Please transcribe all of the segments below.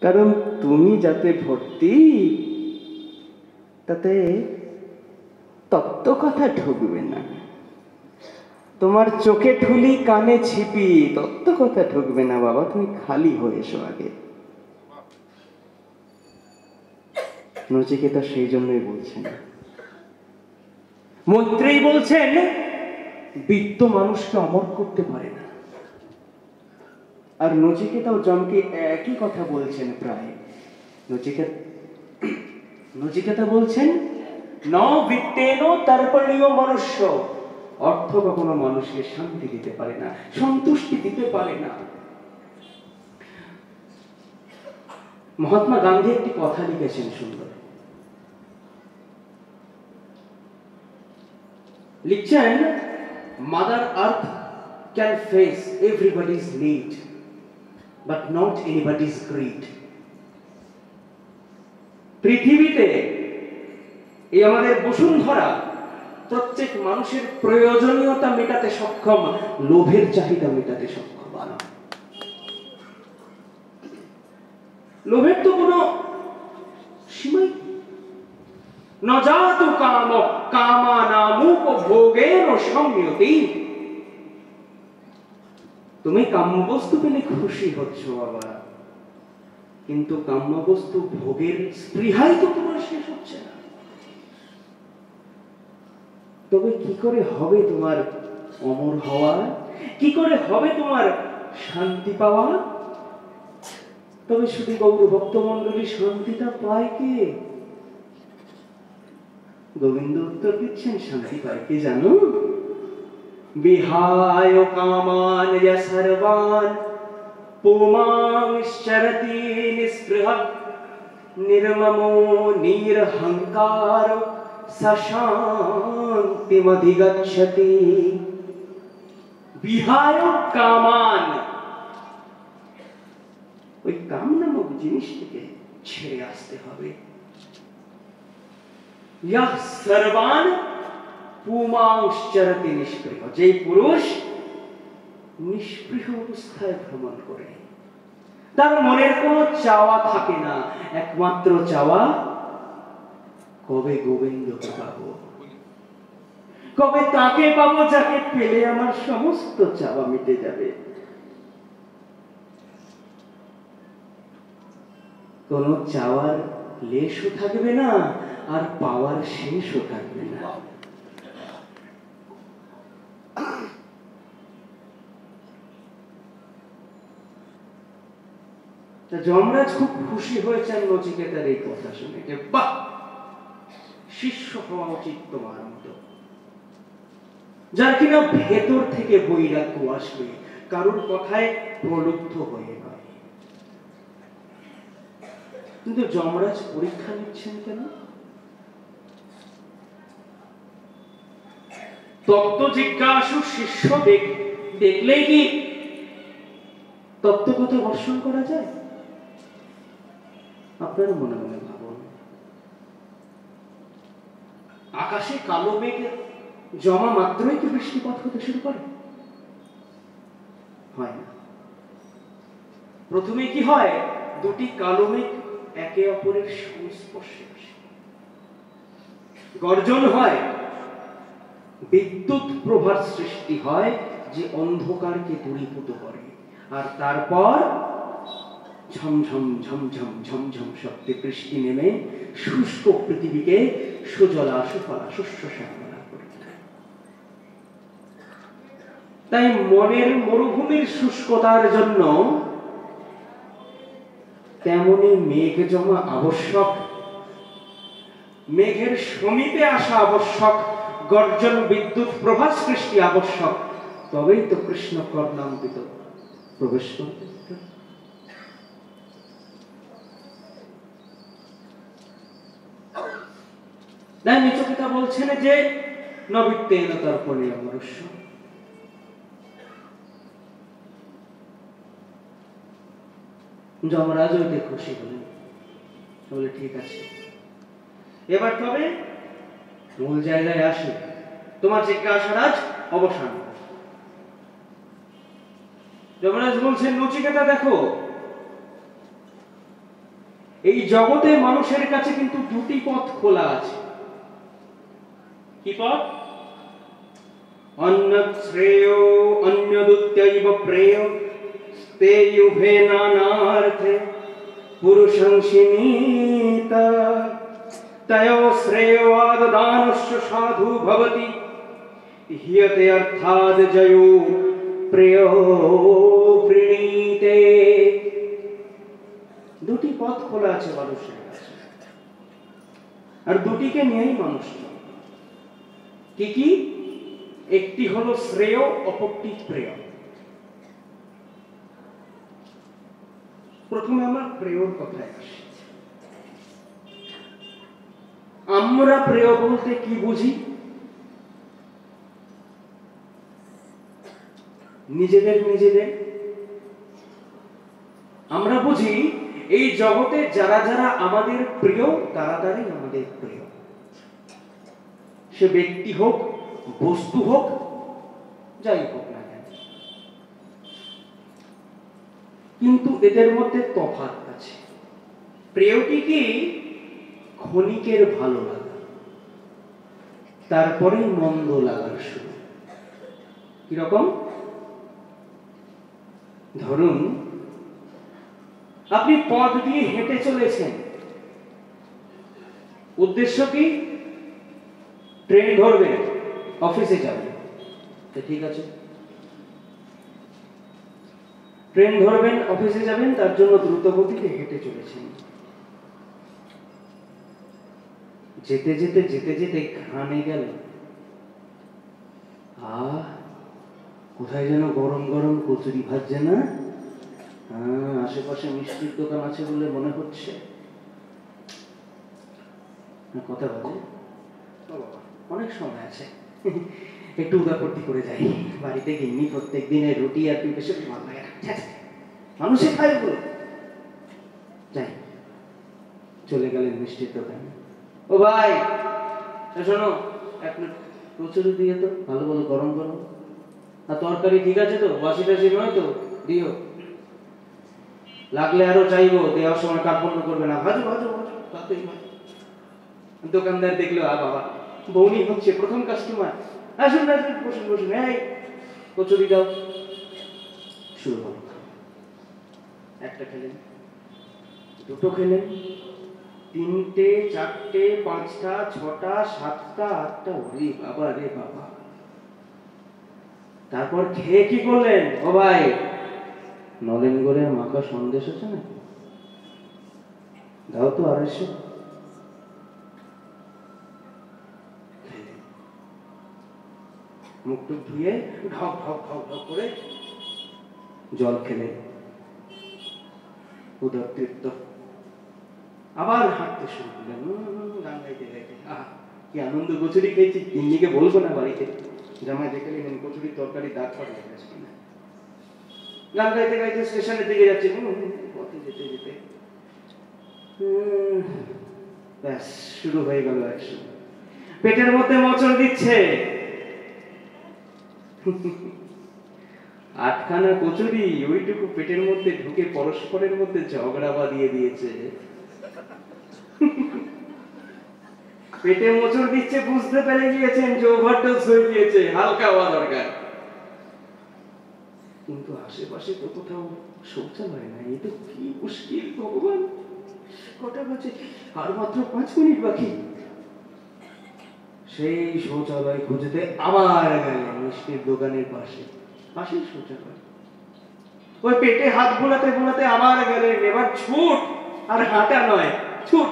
কারণ তুমি যাতে ভর্তি, তাতে তত্ত্ব কথা ঢুকবে না। তোমার চোখে ঠুলি কানে ছিপি, তত্ত্ব কথা ঢুকবে না বাবা, তুমি খালি হয়ে এসো আগে। নচিকেতা সেই জন্যই বলছেন, মৈত্রেয়ী বলছেন বিত্ত মানুষকে অমর করতে পারে না। আর নচিকেতাও জমকে একই কথা বলছেন প্রায়। নচিকেতা বলছেন ন বিত্তেন তর্পণীয় মনুষ্য, অর্থ কখনো মানুষকে শান্তি দিতে পারে না, সন্তুষ্টি দিতে পারে না। মহাত্মা গান্ধী একটি কথা লিখেছেন সুন্দর, লিখছেন mother earth can face everybody's need but not anybody's grid. পৃথিবীতে এই আমাদের বসুন্ধরা প্রত্যেক মানুষের প্রয়োজনীয়তা মেটাতে সক্ষম, লোভের চাহিদা মেটাতে সক্ষম না। লোভের তো কোনো সীমাই ন জাতু কাম কামানামুক ভোগের সংয়তি। তুমি কাম্যবস্তু পেলে খুশি হচ্ছ বাবা, কিন্তু কাম্যবস্তু ভোগের স্পৃহাই তো তোমার শেষ হচ্ছে না। তবে কি করে হবে তোমার অমর হওয়া, কি করে হবে তোমার শান্তি পাওয়া? তবে শুধু গৌর ভক্তমন্ডলী শান্তিটা পায় কে? গোবিন্দ উত্তর দিচ্ছেন, শান্তি পায় কে জানো? বিহায় কামান সর্বান পুমাংশ্চরতি নিস্পৃহ নির্মমো নিরহংকার শান্তিমধিগচ্ছতি। বিহায় কামান, ওই কাম নামক জিনিসটিকে ছেড়ে আসতে হবে। ইহ সর্বান পুমাংশ্চরতি নিস্পৃহ, যে পুরুষ নিষ্পৃহ অবস্থায় ভ্রমণ করে, তার মনের কোনো চাওয়া থাকে না, একমাত্র চাওয়া কবে গোবিন্দকে পাবো, কবে তাকে পাবো যাকে পেলে আমার সমস্ত চাওয়া মিটে যাবে। কোনো চাওয়ার লেশও থাকবে না, আর পাওয়ার শেষও থাকবে না। যমরাজ খুব খুশি হয়েছেন নচিকেতার এই কথা শুনে, যে বাহ, শিষ্য হওয়া উচিত তোমার মতো, যার কিনা ভেতর থেকে বৈরাগ্য আসবে, কারোর কথায় প্রলুব্ধ হয়ে নয়। কিন্তু যমরাজ পরীক্ষা নিচ্ছেন কেন? তত্ত্ব জিজ্ঞাসু শিষ্য দেখলেই কি তত্ত্ব কথা বর্ষণ করা যায়? আপনারা মনে মনে ভাবুন, আকাশে কালো মেঘ জমা মাত্রই কি বৃষ্টিপাত হতে শুরু করে? হয় না। প্রথমে কি হয়? দুটি কালো মেঘ একে অপরের সংস্পর্শে আসে, গর্জন হয়, বিদ্যুৎ প্রভার সৃষ্টি হয়, যে অন্ধকারকে দূরীভূত করে, আর তারপর ঝমঝম ঝমঝম ঝমঝম শব্দে বৃষ্টি নেমে শুষ্ক পৃথিবীকে সুজলা সুফলা শস্য শ্যামলা করে দেয়। তাই মনের মরুভূমির শুষ্কতার জন্য তেমনি মেঘ জমা আবশ্যক, মেঘের সমীপে আসা আবশ্যক, গর্জন বিদ্যুৎ প্রভা সৃষ্টি আবশ্যক, তবেই তো কৃষ্ণ কর্ণামৃত প্রবেশ করতে। তাই নচিকেতা বলছেন যে নবিত্তেন তর্পণীয় মনুষ্য। যমরাজ ওইতে খুশি হলেন, বলে ঠিক আছে, এবার তবে মূল জায়গায় আসি, তোমার জিজ্ঞাসার আজ অবসান। যমরাজ বলছেন, নচিকেতা দেখো, এই জগতে মানুষের কাছে কিন্তু দুটি পথ খোলা আছে। কি পথ? অন্যৎ শ্রেয় অন্যদুত্যৈব প্রেয় তে উভে নানার্থে পুরুষংসিনীত তয়ো শ্রেয়োদানস্য সাধু ভবতি হিয়তে অর্থাৎ জয়ো প্রেয় প্রীণীতে। দুটি পথ খোলা আছে মানুষের কাছে, আর দুটিকে নিয়েই মানুষ চলে। কি কি? একটি হলো শ্রেয়, অপরটি প্রেয়। প্রথমে আমরা প্রেয়র কথায় আসি। আমরা প্রেয় বলতে কি বুঝি? নিজেদের নিজেদের আমরা বুঝি এই জগতে যারা যারা আমাদের প্রিয় তারা তারাই আমাদের প্রিয়। সে ব্যক্তি হোক, বস্তু হোক, যাই হোক না কেন। কিন্তু এদের মধ্যে তফাৎ আছে। প্রিয়টি কি? ক্ষণিকের ভালো লাগা, তারপরে মন্দ লাগার শুরু। কিরকম? ধরুন আপনি পথ দিয়ে হেঁটে চলেছেন, উদ্দেশ্য কি? ট্রেন ধরবেন, অফিসে যাবেন। ঠিক আছে, ট্রেন ধরবেন, অফিসে যাবেন, তার জন্য দ্রুত গতিতে হেঁটে চলেছেন। যেতে যেতে যেতে যেতে ঘামে গেল। কোথায় যেন গরম গরম কচুরি ভাজছে না? আশেপাশে মিষ্টির দোকান আছে বলে মনে হচ্ছে। কথা বাজে, অনেক সময় আছে, একটু উদাপত্তি করে যাই। বাড়িতে গিন্নি প্রত্যেক দিনের রুটি আর পিঠে মানুষে খায় বলো। যাই, চলে গেলেন মিষ্টির দোকানে। ও ভাই শোনো, এক মিনিট কচুরি দিয়ে তো, ভালো ভালো গরম গরম। আর তরকারি ঠিক আছে তো? বাসি টাসি নয় তো? দিও, লাগলে আরো চাইবো, দেওয়ার সময় কার্পণ্য করবে না। ভাজো ভাজো ভাজো, তাতেই ভাজো। দোকানদার দেখলো, বাবা বৌনি হচ্ছে, প্রথম কাস্টমার, আসুন আসুন, বসুন বসুন, এই কচুরি দাও। শুরু হলো। একটা খেলেন, দুটো খেলেন, তিনটে, চারটে, পাঁচটা, ছটা, সাতটা, আটটা। ওরে বাবা রে বাবা। তারপর খেয়ে কি করলেন? ও ভাই, নলেন গোড়ের মাখা সন্দেশ আছে না, দাও তো 250। মুখ টুক ধুয়ে ঢক ঢক ঢক ঢক করে জল খেলেন, উদতৃপ্ত। আবার হাঁটতে শুরু করলেন, গান গাইতে গাইতে। কি আনন্দ, কচুরি খেয়েছি, তিন্নিকে বলবো না বাড়িতে। জামাই দেখে নিলেন কচুরি তরকারি দাগ পড়ে গেছে কিনা। গান গাইতে গাইতে স্টেশনের দিকে যাচ্ছে, পথে যেতে যেতে ব্যাস শুরু হয়ে গেল অ্যাকশন। পেটের মধ্যে মোচড় দিচ্ছে। 8খানা কচুরি ওইটুকু পেটের মধ্যে ঢুকে পরস্পরের মধ্যে ঝগড়া বাঁধিয়ে দিয়েছে। পেটে মোচড় দিচ্ছে, বুঝতে পেরে গিয়েছেন যে ওভারডোজ হয়ে গিয়েছে, হালকা হওয়া দরকার। কিন্তু আশেপাশে তো কোথাও শৌচালয় নাই। এ তো কি মুশকিল ভগবান। কটা বাজে? আর মাত্র 5 মিনিট বাকি। সেই শৌচালয় খুঁজতে আবার গেলেন মিষ্টির দোকানের পাশে, পাশেই শৌচালয়। ওই পেটে হাত বোলাতে বোলাতে আবার গেলেন। এবার ছুট, আর হাঁটা নয়, ছুট।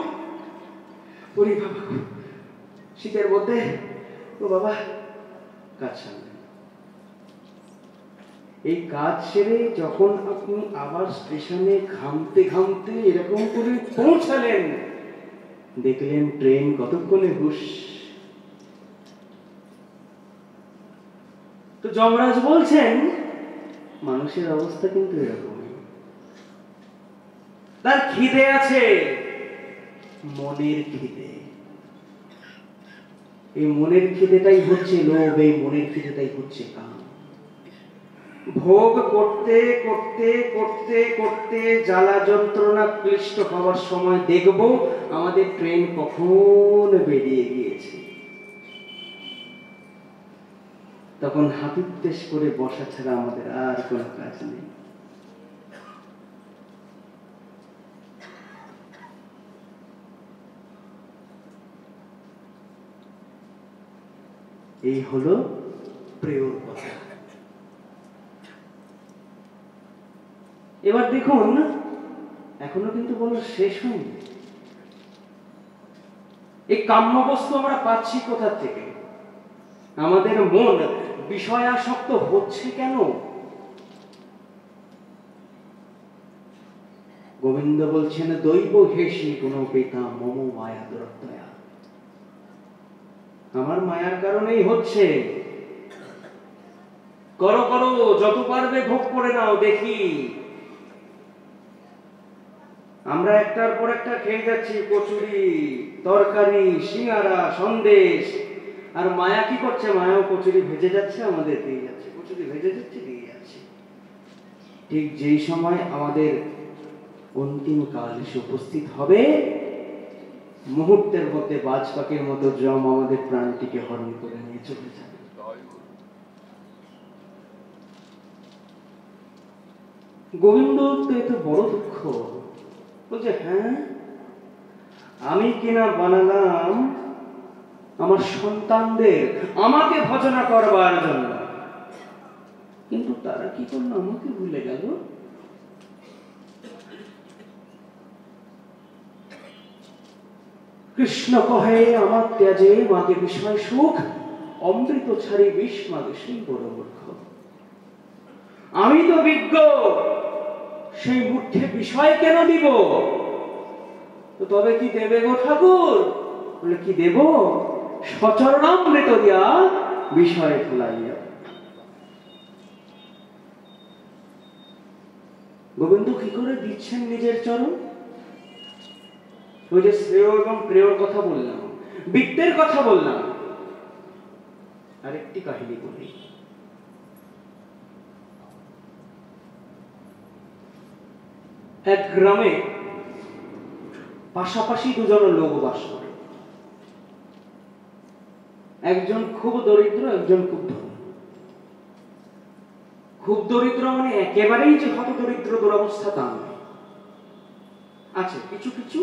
ওরে বাবা, শীতের মধ্যে, ও বাবা, কাজ সারলেন। এই কাজ সেরে যখন আপনি আবার স্টেশনে ঘামতে ঘামতে এরকম করে পৌঁছালেন, দেখলেন ট্রেন কতক্ষণে হুশ। তো যমরাজ বলছেন মানুষের অবস্থা কিন্তু এরকম। তার খিদে আছে, মনের খিদে। এই মনের খিদেটাই হচ্ছে লোভ, এই মনের খিদেটাই হচ্ছে কাম। ভোগ করতে করতে করতে করতে জ্বালা যন্ত্রণা ক্লিষ্ট হওয়ার সময় দেখব আমাদের ট্রেন কখন বেরিয়ে গিয়েছে। তখন হাপিত্তেশ করে বসা ছাড়া আমাদের আর কোনো কাজ নেই। এই হলো প্রেয়র কথা। এবার দেখুন, এখনো কিন্তু বলা শেষ হয়নি। এই কাম্য বস্তু আমরা পাচ্ছি কোথা থেকে? আমাদের মন বিষয়াসক্ত হচ্ছে কেন? গোবিন্দ বলছেন, দৈব হেসি কোন পিতা মম মায়া দুরত্তয়া। আমার মায়ার কারণেই হচ্ছে। করো করো, যত পারবে ভোগ করে নাও দেখি। আমরা একটার পর একটা খেয়ে যাচ্ছি, কচুরি, তরকারি, সিঙ্গারা, সন্দেশ। আর মায়া কি করছে? মায়াও কচুরি ভেজে যাচ্ছে, আমাদের দিয়ে যাচ্ছে, কচুরি ভেজে যাচ্ছে, দিয়ে যাচ্ছে। ঠিক যেই সময় আমাদের অন্তিম কাল এসে উপস্থিত হবে, মুহূর্তের মধ্যে বাজ পাখির মতো যম আমাদের প্রাণটিকে হরণ করে নিয়ে চলে যাবে। গোবিন্দ তো এত বড় দুঃখ। বলছে, হ্যাঁ, আমি কিনা বানালাম আমার সন্তানদের আমাকে ভজনা করবার জন্য, কিন্তু তারা কি করলো? আমাকে ভুলে গেল। কৃষ্ণ কহে, আমার ত্যাজে মাগে বিষয় সুখ, অমৃত ছাড়ি বিষ মাগে সেই বড় মূর্খ। আমি তো বিজ্ঞ, সেই মূর্খে বিষয় কেন দিব? তো তবে কি দেবে গো ঠাকুর? বলে, কি দেব? সচরণামৃত দিয়া বিষয় ফেলাইয়া। গোবিন্দ কি করে দিচ্ছেন নিজের চরণ? ওই যে শ্রেয় এবং প্রেয়র কথা বললাম, বিত্তের কথা বললাম। আরেকটি কাহিনী বলি। এক গ্রামে পাশাপাশি দুজন লোক বাস করে। একজন খুব দরিদ্র, একজন খুব ধনী। খুব দরিদ্র মানে একেবারেই যে হত দরিদ্র দুরবস্থা তা নয়, আছে কিছু কিছু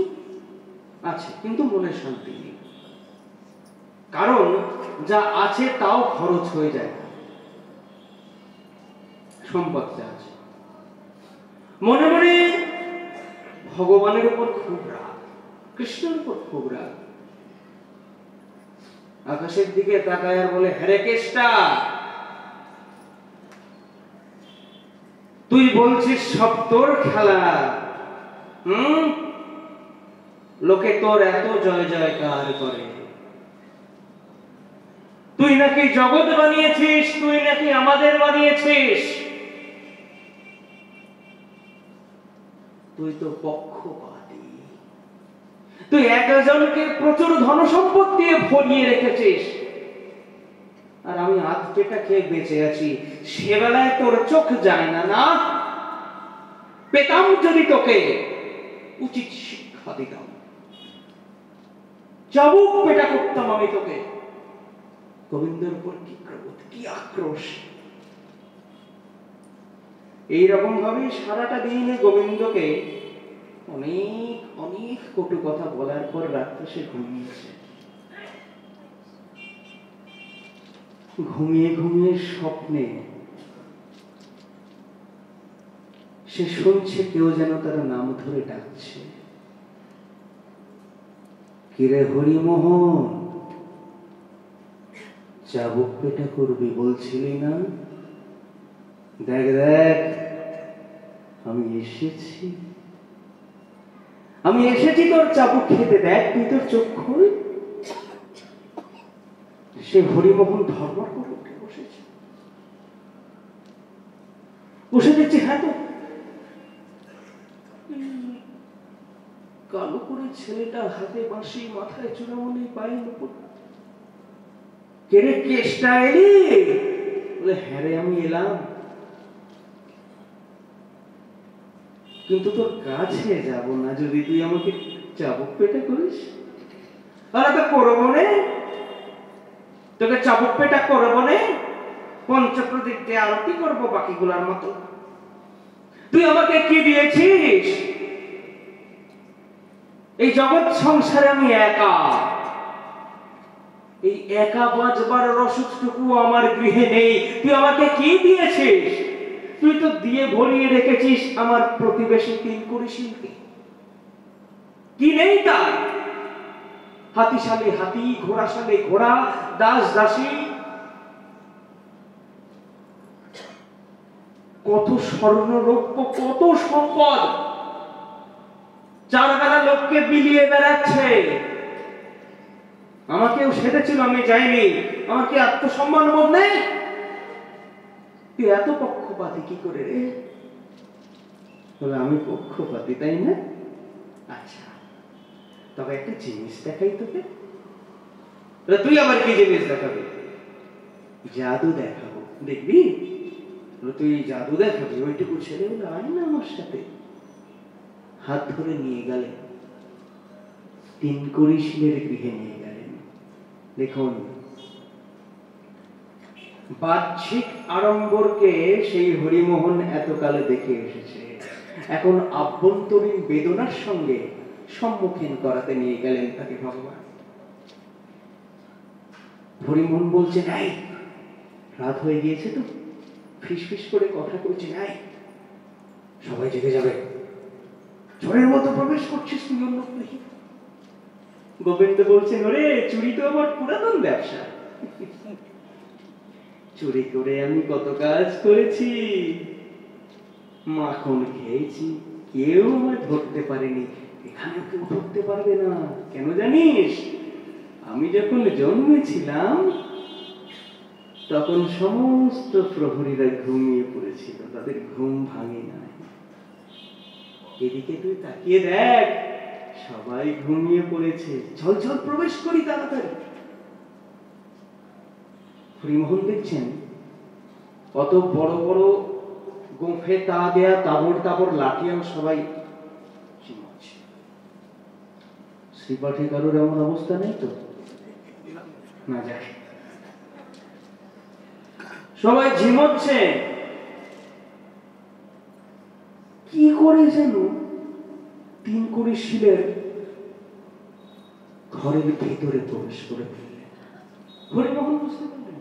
আছে, কিন্তু মনে শান্তি নেই। কারণ যা আছে তাও খরচ হয়ে যায়, সম্পদ যা আছে। মনে মনে ভগবানের উপর খুব রাগ, কৃষ্ণের উপর খুব রাগ। আকাশের দিকে তাকায় আর বলে, হ্যারে কেষ্টা, তুই বলছিস সব তোর খেলা, লোকে তোর এত জয় জয়কার করে। তুই নাকি জগৎ বানিয়েছিস, তুই নাকি আমাদের বানিয়েছিস। তুই তো পক্ষপাতী। তুই একজনকে প্রচুর ধন সম্পদ দিয়ে ভরিয়ে রেখেছিস, আর আমি আধ পেটা খেয়ে বেঁচে আছি। সে বেলায় তোর চোখ যায় না? না, পেতাম যদি তোকে, উচিত শিক্ষা দিতাম, চাবুক পেটা করতাম আমি তোকে। গোবিন্দের উপর কি ক্রোধ, কি আক্রোশ! এইরকম ভাবে সারাটা দিনে গোবিন্দকে অনেক অনেক কটু কথা বলার পর রাত্রে সে ঘুমিয়েছে। ঘুমিয়ে ঘুমিয়ে স্বপ্নে সে শুনছে কেউ যেন তার নাম ধরে ডাকছে, কিরে হরিমোহন, চাবুক পেটা করবি বলছিলি না? দেখ দেখ, আমি এসেছি, আমি এসেছি তোর চাবুক খেতে। দেখ, তুই তোর চোখ খোল। সে হরিমোহন ধর্মর করে উঠে বসেছে, বসে দেখছি, হ্যাঁ তো কালো করে ছেলেটা, হাতে বাঁশি, মাথায় চূড়ামণি, পায়ে নুপুর। কেরে কেষ্টা এলি? বলে, হ্যাঁ রে, আমি এলাম। কিন্তু তোর কাছে যাব না যদি তুই আমাকে চাবুক পেটা করিস। আর তো করবো না, তোকে চাবুক পেটা করবো না, পঞ্চপ্রদীপ দিয়ে আরতি করবো বাকিগুলার মতো। তুই আমাকে কি দিয়েছিস? এই জগৎ সংসারে আমি একা, এই একা বাঁচবার রসদটুকু আমার গৃহে নেই। তুই আমাকে কি দিয়েছিস? তুই তো দিয়ে ভরিয়ে রেখেছিস আমার প্রতিবেশী তিন কুড়িশীলকে। কি নেই তার? হাতিশালে হাতি, ঘোড়াশালে ঘোড়া, দাস দাসী, কত স্বর্ণরৌপ্য, কত সম্পদ, চার বেলা লোককে বিলিয়ে বেড়াচ্ছে। আমাকেও সেটেছিল, আমি যাইনি। আমার কি আত্মসম্মান বোধ নেই? তুই এত পক্ষপাতী কি করে রে? বলে আমি পক্ষপাতী, তাই না? আচ্ছা, তবে একটা জিনিস দেখাই তোকে। তুই আবার কি জিনিস দেখাবি? জাদু দেখাবো, দেখবি? তুই জাদু দেখাবি, ওইটুকু ছেলে বলে আয় না আমার সাথে। হাত ধরে নিয়ে গেলেন, তিন কুড়িশীলের গৃহে নিয়ে গেলেন। দেখুন, বাহ্যিক আড়ম্বরকে সেই হরিমোহন এতকালে দেখে এসেছে, এখন আভ্যন্তরীণ বেদনার সঙ্গে সম্মুখীন করাতে নিয়ে গেলেন তাকে ভগবান। হরিমোহন বলছেন, এই রাত হয়ে গিয়েছে তো, ফিস ফিস করে কথা বলছে, নাই সবাই জেগে যাবে, ঝড়ের মতো প্রবেশ করছিস তুই অন্য। গোবিন্দ বলছেন, ওরে চুরি তো আমার পুরাতন ব্যবসা, চুরি করে আমি কত কাজ করেছি, মাখন খেয়েছি, কেউ আমায় ধরতে পারেনি, এখানেও কেউ ধরতে পারবে না। কেন জানিস? আমি যখন জন্মেছিলাম তখন সমস্ত প্রহরীরা ঘুমিয়ে পড়েছিল, তাদের ঘুম ভাঙে নাই। এদিকে তুই তাকিয়ে দেখ, সবাই ঘুমিয়ে পড়েছে, চল চল প্রবেশ করি তাড়াতাড়ি। হরিমোহন দেখছেন অত বড় বড় গোঁফে তা দেয়া তাবড় তাবড় লাঠিয়াল সবাই ঝিমাচ্ছে। শ্রীপাঠে কারোর এমন অবস্থা নেই তো? না যায়, সবাই ঝিমোচ্ছে। কি করে যেন তিন কুড়িশীলের ঘরের ভিতরে প্রবেশ করে ফেললেন। হরিমোহন বুঝতে পারলেন।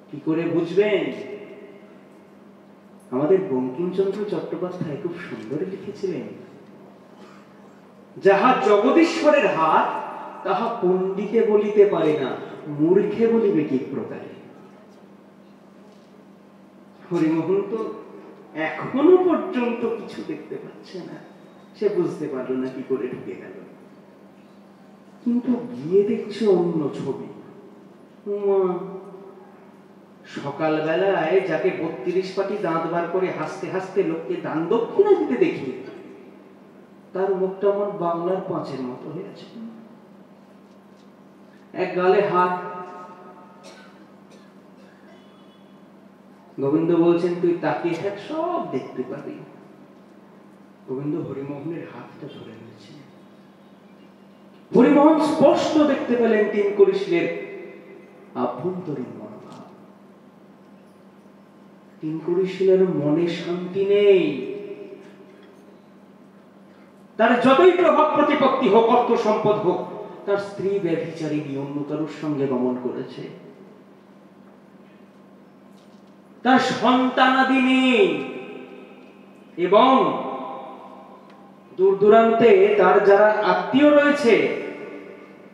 কি করে বুঝবেন? আমাদের বঙ্কিমচন্দ্র চট্টোপাধ্যায় খুব সুন্দর লিখেছিলেন, যাহা জগদীশ্বরের হাত তাহা পণ্ডিতে বলিতে পারে না, মূর্খে বলিবে কি প্রকারে। হরিমোহন তো এখনো পর্যন্ত কিছু দেখতে পাচ্ছে না, সে বুঝতে পারলো না কি করে ঢুকে গেল। কিন্তু গিয়ে দেখছে অন্য ছবি। সকালবেলায় যাকে 32 পাটি দাঁত বার করে হাসতে হাসতে লোককে দান দক্ষিণা দিতে দেখি, তার মুখটা আমার বাংলার পাঁচের মতো হয়েছে, এক গালে হাত। গোবিন্দ বলছেন, তুই তাকিয়ে থাক, সব দেখতে পাবি। গোবিন্দ হরিমোহনের হাতটা ধরে নিয়েছে। হরিমোহন স্পষ্ট দেখতে পেলেন তিন কুড়িশীলের আভ্যন্তরীণ মনোভাব। তিন কুড়িশীলের মনে শান্তি নেই। তার যতই প্রভাব প্রতিপত্তি হোক, অর্থ সম্পদ হোক, তার স্ত্রী ব্যভিচারিণী অন্য কারোর সঙ্গে গমন করেছে, তার সন্তানাদি নেই, এবং দূর দূরান্তে তার যারা আত্মীয় রয়েছে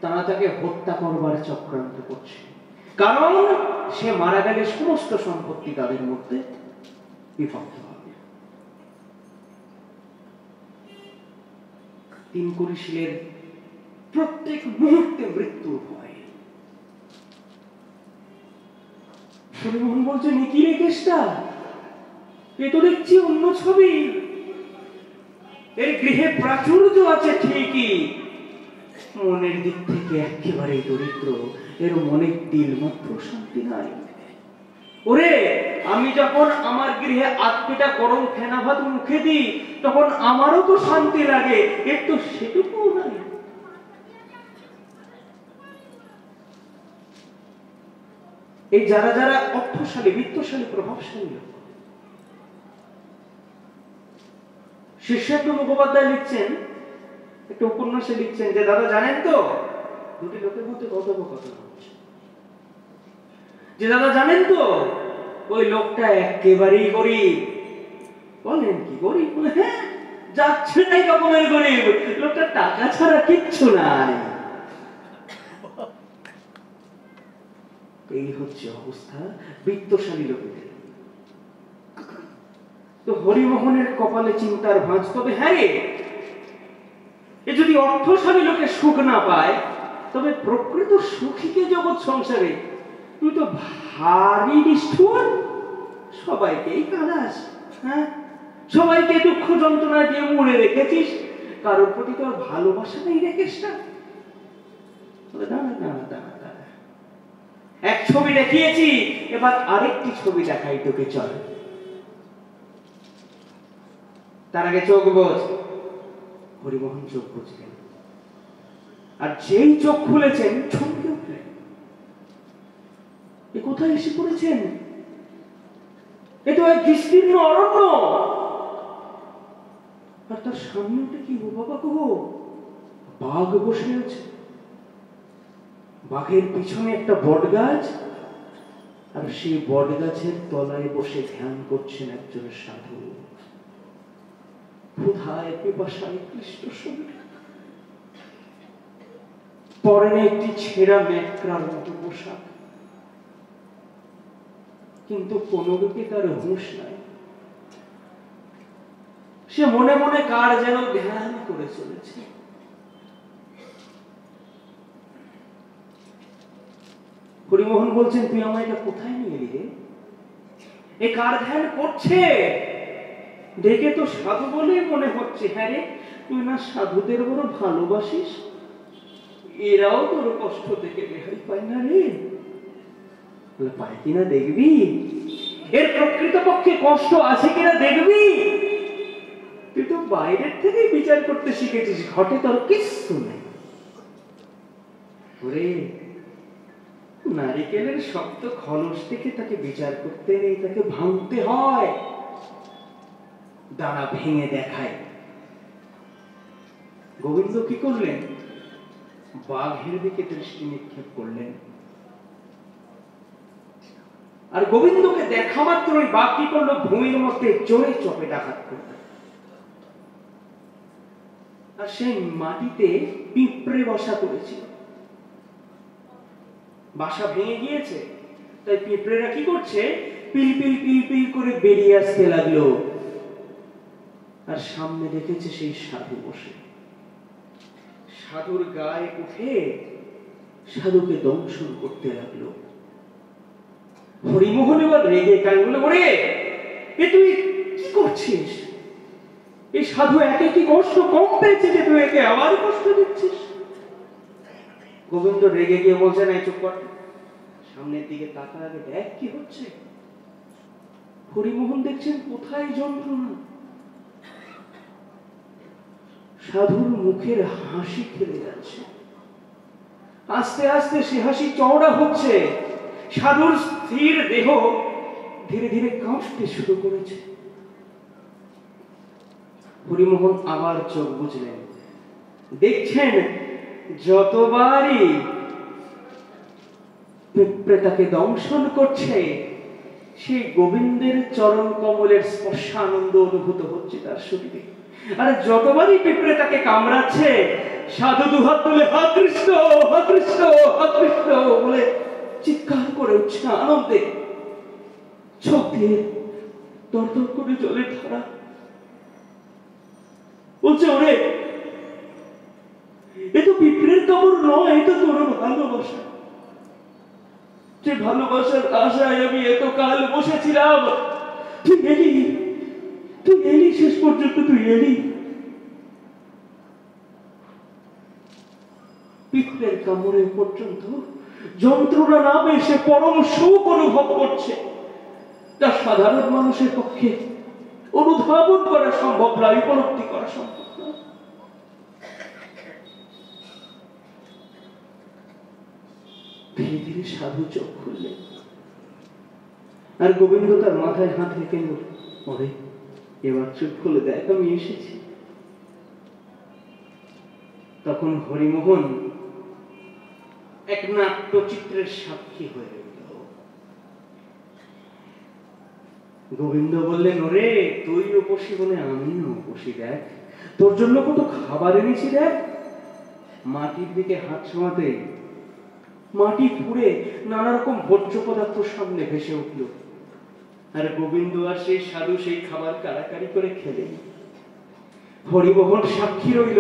তারা তাকে হত্যা করবার চক্রান্ত করছে, কারণ সে মারা গেলে সমস্ত সম্পত্তি তাদের মধ্যে বিভক্ত হবে। তিন কুড়িশীলের প্রত্যেক মুহূর্তে মৃত্যুর ভয়। হরিমোহন বলছেন, কি রে কেষ্টা, এ তো দেখছি অন্য ছবি। এর গৃহে প্রাচুর্য আছে ঠিকই, মনের দিক থেকে একেবারে দরিদ্র, এর মনে তিল মাত্র শান্তি নাই। ওরে, আমি যখন আমার গৃহে আত্মীয়টা গরম ফেনা ভাত মুখে দিই, তখন আমারও তো শান্তি লাগে, এর তো সেটুকু নাই। এই যারা যারা অর্থশালী, বিত্তশালী, প্রভাবশালী লোক, শীর্ষেন্দু মুখোপাধ্যায় লিখছেন, একটা উপন্যাসে লিখছেন যে দাদা জানেন তো, দুটি লোকের মধ্যে কথোপকথন হচ্ছে, যে দাদা জানেন তো ওই লোকটা একেবারেই গরিব। বলেন কি গরিব? বলে হ্যাঁ, যাচ্ছে না রকমের গরিব, লোকটা টাকা ছাড়া কিচ্ছু নাই। এই হচ্ছে অবস্থা বিত্তশালী লোকেদের। তো হরিমোহনের কপালে চিন্তার ভাঁজ। তবে হ্যাঁ রে, এ যদি অর্থশালী লোকে সুখ না পায়, তবে প্রকৃত সুখীকে জগৎ সংসারে তুই তো ভারী নিষ্ঠুর, সবাইকেই কাঁদাস, হ্যাঁ, সবাইকে দুঃখ যন্ত্রণা দিয়ে মুড়ে রেখেছিস, কারোর প্রতি তোর ভালোবাসা নেই রেখেস না। দাঁড়া দাঁড়া দাঁড়া দাঁড়া, এক ছবি দেখিয়েছি, এবার আরেকটি ছবি দেখাই তোকে, চল। তার আগে চোখ বোঝ। হরিমোহন চোখ বুঝলেন, আর যেই চোখ খুলেছেন চমকে উঠলেন। এ কোথায় এসে পড়েছেন? এ তো এক বিস্তীর্ণ অরণ্য, আর তার সামনেটা কি? ও বাবা গো, বাঘ বসে আছে। বাঘের পিছনে একটা বট গাছ, আর সেই বট গাছের তলায় বসে ধ্যান করছেন একজন সাধু। ক্ষুধায় পিপাসায় ক্লিষ্ট শরীর, পরনে একটি ছেঁড়া ন্যাকড়ার মতো পোশাক, কিন্তু কোনো দিকে তার হুঁশ নাই। সে মনে মনে কার যেন ধ্যান করে চলেছে। হরিমোহন বলছেন, তুই আমায় এটা কোথায় নিয়ে এলি রে? এ কার ধ্যান করছে? দেখে তো সাধু বলেই মনে হচ্ছে। হ্যাঁ রে, তুই না সাধুদের বড় ভালোবাসিস? এরাও তোর কষ্ট থেকে রেহাই পায় না রে? পায় কিনা দেখবি, এর প্রকৃতপক্ষে কষ্ট আছে কিনা দেখবি। তুই তো বাইরের থেকে বিচার করতে শিখেছিস, ঘটে তোর কিচ্ছু নেই। ওরে, নারিকেলের শক্ত খলস থেকে তাকে বিচার করতে নেই, তাকে ভাঙতে হয়। দাঁড়া, ভেঙে দেখায়। গোবিন্দ কি করলেন? বাঘের দিকে দৃষ্টি নিক্ষেপ করলেন, আর গোবিন্দকে দেখা মাত্রই বাঘ কি করলো? ভূমির মধ্যে জোরে চপেট আঘাত করল, আর সেই মাটিতে পিঁপড়ে বসা করেছিল। বাসা ভেঙে গিয়েছে, তাই পিঁপড়েরা কি করছে? পিল পিল পিল পিল করে বেরিয়ে আসতে লাগলো। আর সামনে দেখেছে সেই সাধু বসে। সাধুর গায়ে উঠে সাধুকে দংশন করতে লাগলো। হরিমোহন এবার রেগে কান বলে, ওরে, এ তুই কি করছিস? এই সাধু একে কি কষ্ট কম পেয়েছে যে তুই একে আবার কষ্ট দিচ্ছিস? গোবিন্দ রেগে গিয়ে বলছে, না চুপ কর, সামনের দিকে তাকা, আগে দেখ কি হচ্ছে। হরিমোহন দেখছেন কোথায় যন্ত্রণা। সাধুর মুখের হাসি খেলে যাচ্ছে, আস্তে আস্তে সে হাসি চওড়া হচ্ছে। সাধুর স্থির দেহ ধীরে ধীরে কাঁপতে শুরু করেছে। হরিমোহন আবার চোখ বুঝলেন, দেখছেন যতবারই পিঁপড়ে তাকে দংশন করছে, সেই গোবিন্দের চরণ কমলের স্পর্শানন্দ অনুভূত হচ্ছে তার শরীরে। আর যতবারই পিঁপড়ে তাকে কামড়াচ্ছে, সাধু দুহাত তুলে হা কৃষ্ণ, হা কৃষ্ণ, হা কৃষ্ণ বলে চিৎকার করে উঠছে আনন্দে। চোখ দিয়ে দরদর করে জলের ধারা। বলছে, ওরে, এ তো পিঁপড়ের কামড় নয়, এ তো তোর ভালোবাসা। যে ভালোবাসার আশায় আমি এতকাল বসেছিলাম, তুই এলি, তুই এলি, শেষ পর্যন্ত তুই এলি। পিঁপড়ের কামড়ে পর্যন্ত যন্ত্রণা নামে সে পরম সুখ অনুভব করছে। যা সাধারণ মানুষের পক্ষে অনুধাবন করা সম্ভব নয়, উপলব্ধি করা সম্ভব নয়। ধীরে ধীরে সাধু চোখ খুললেন, আর গোবিন্দ তার মাথায় হাত রেখে নিল, ওরে এবার চোখ খুলে দেখ, আমি এসেছি। তখন হরিমোহন এক নাট্যচিত্রের সাক্ষী হয়ে রইল। গোবিন্দ বললেন, ওরে তুই উপসী বলে আমিও উপসী, দেখ তোর জন্য কত খাবার এনেছি, দেখ। মাটির দিকে হাত ছোঁয়াতে মাটি পুড়ে নানা রকম ভোজ্য পদার্থ সামনে ভেসে উঠল, আর গোবিন্দ আর সেই সাধু সেই খাবার কারাকারি করে খেলেন। হরিমোহন সাক্ষী রইল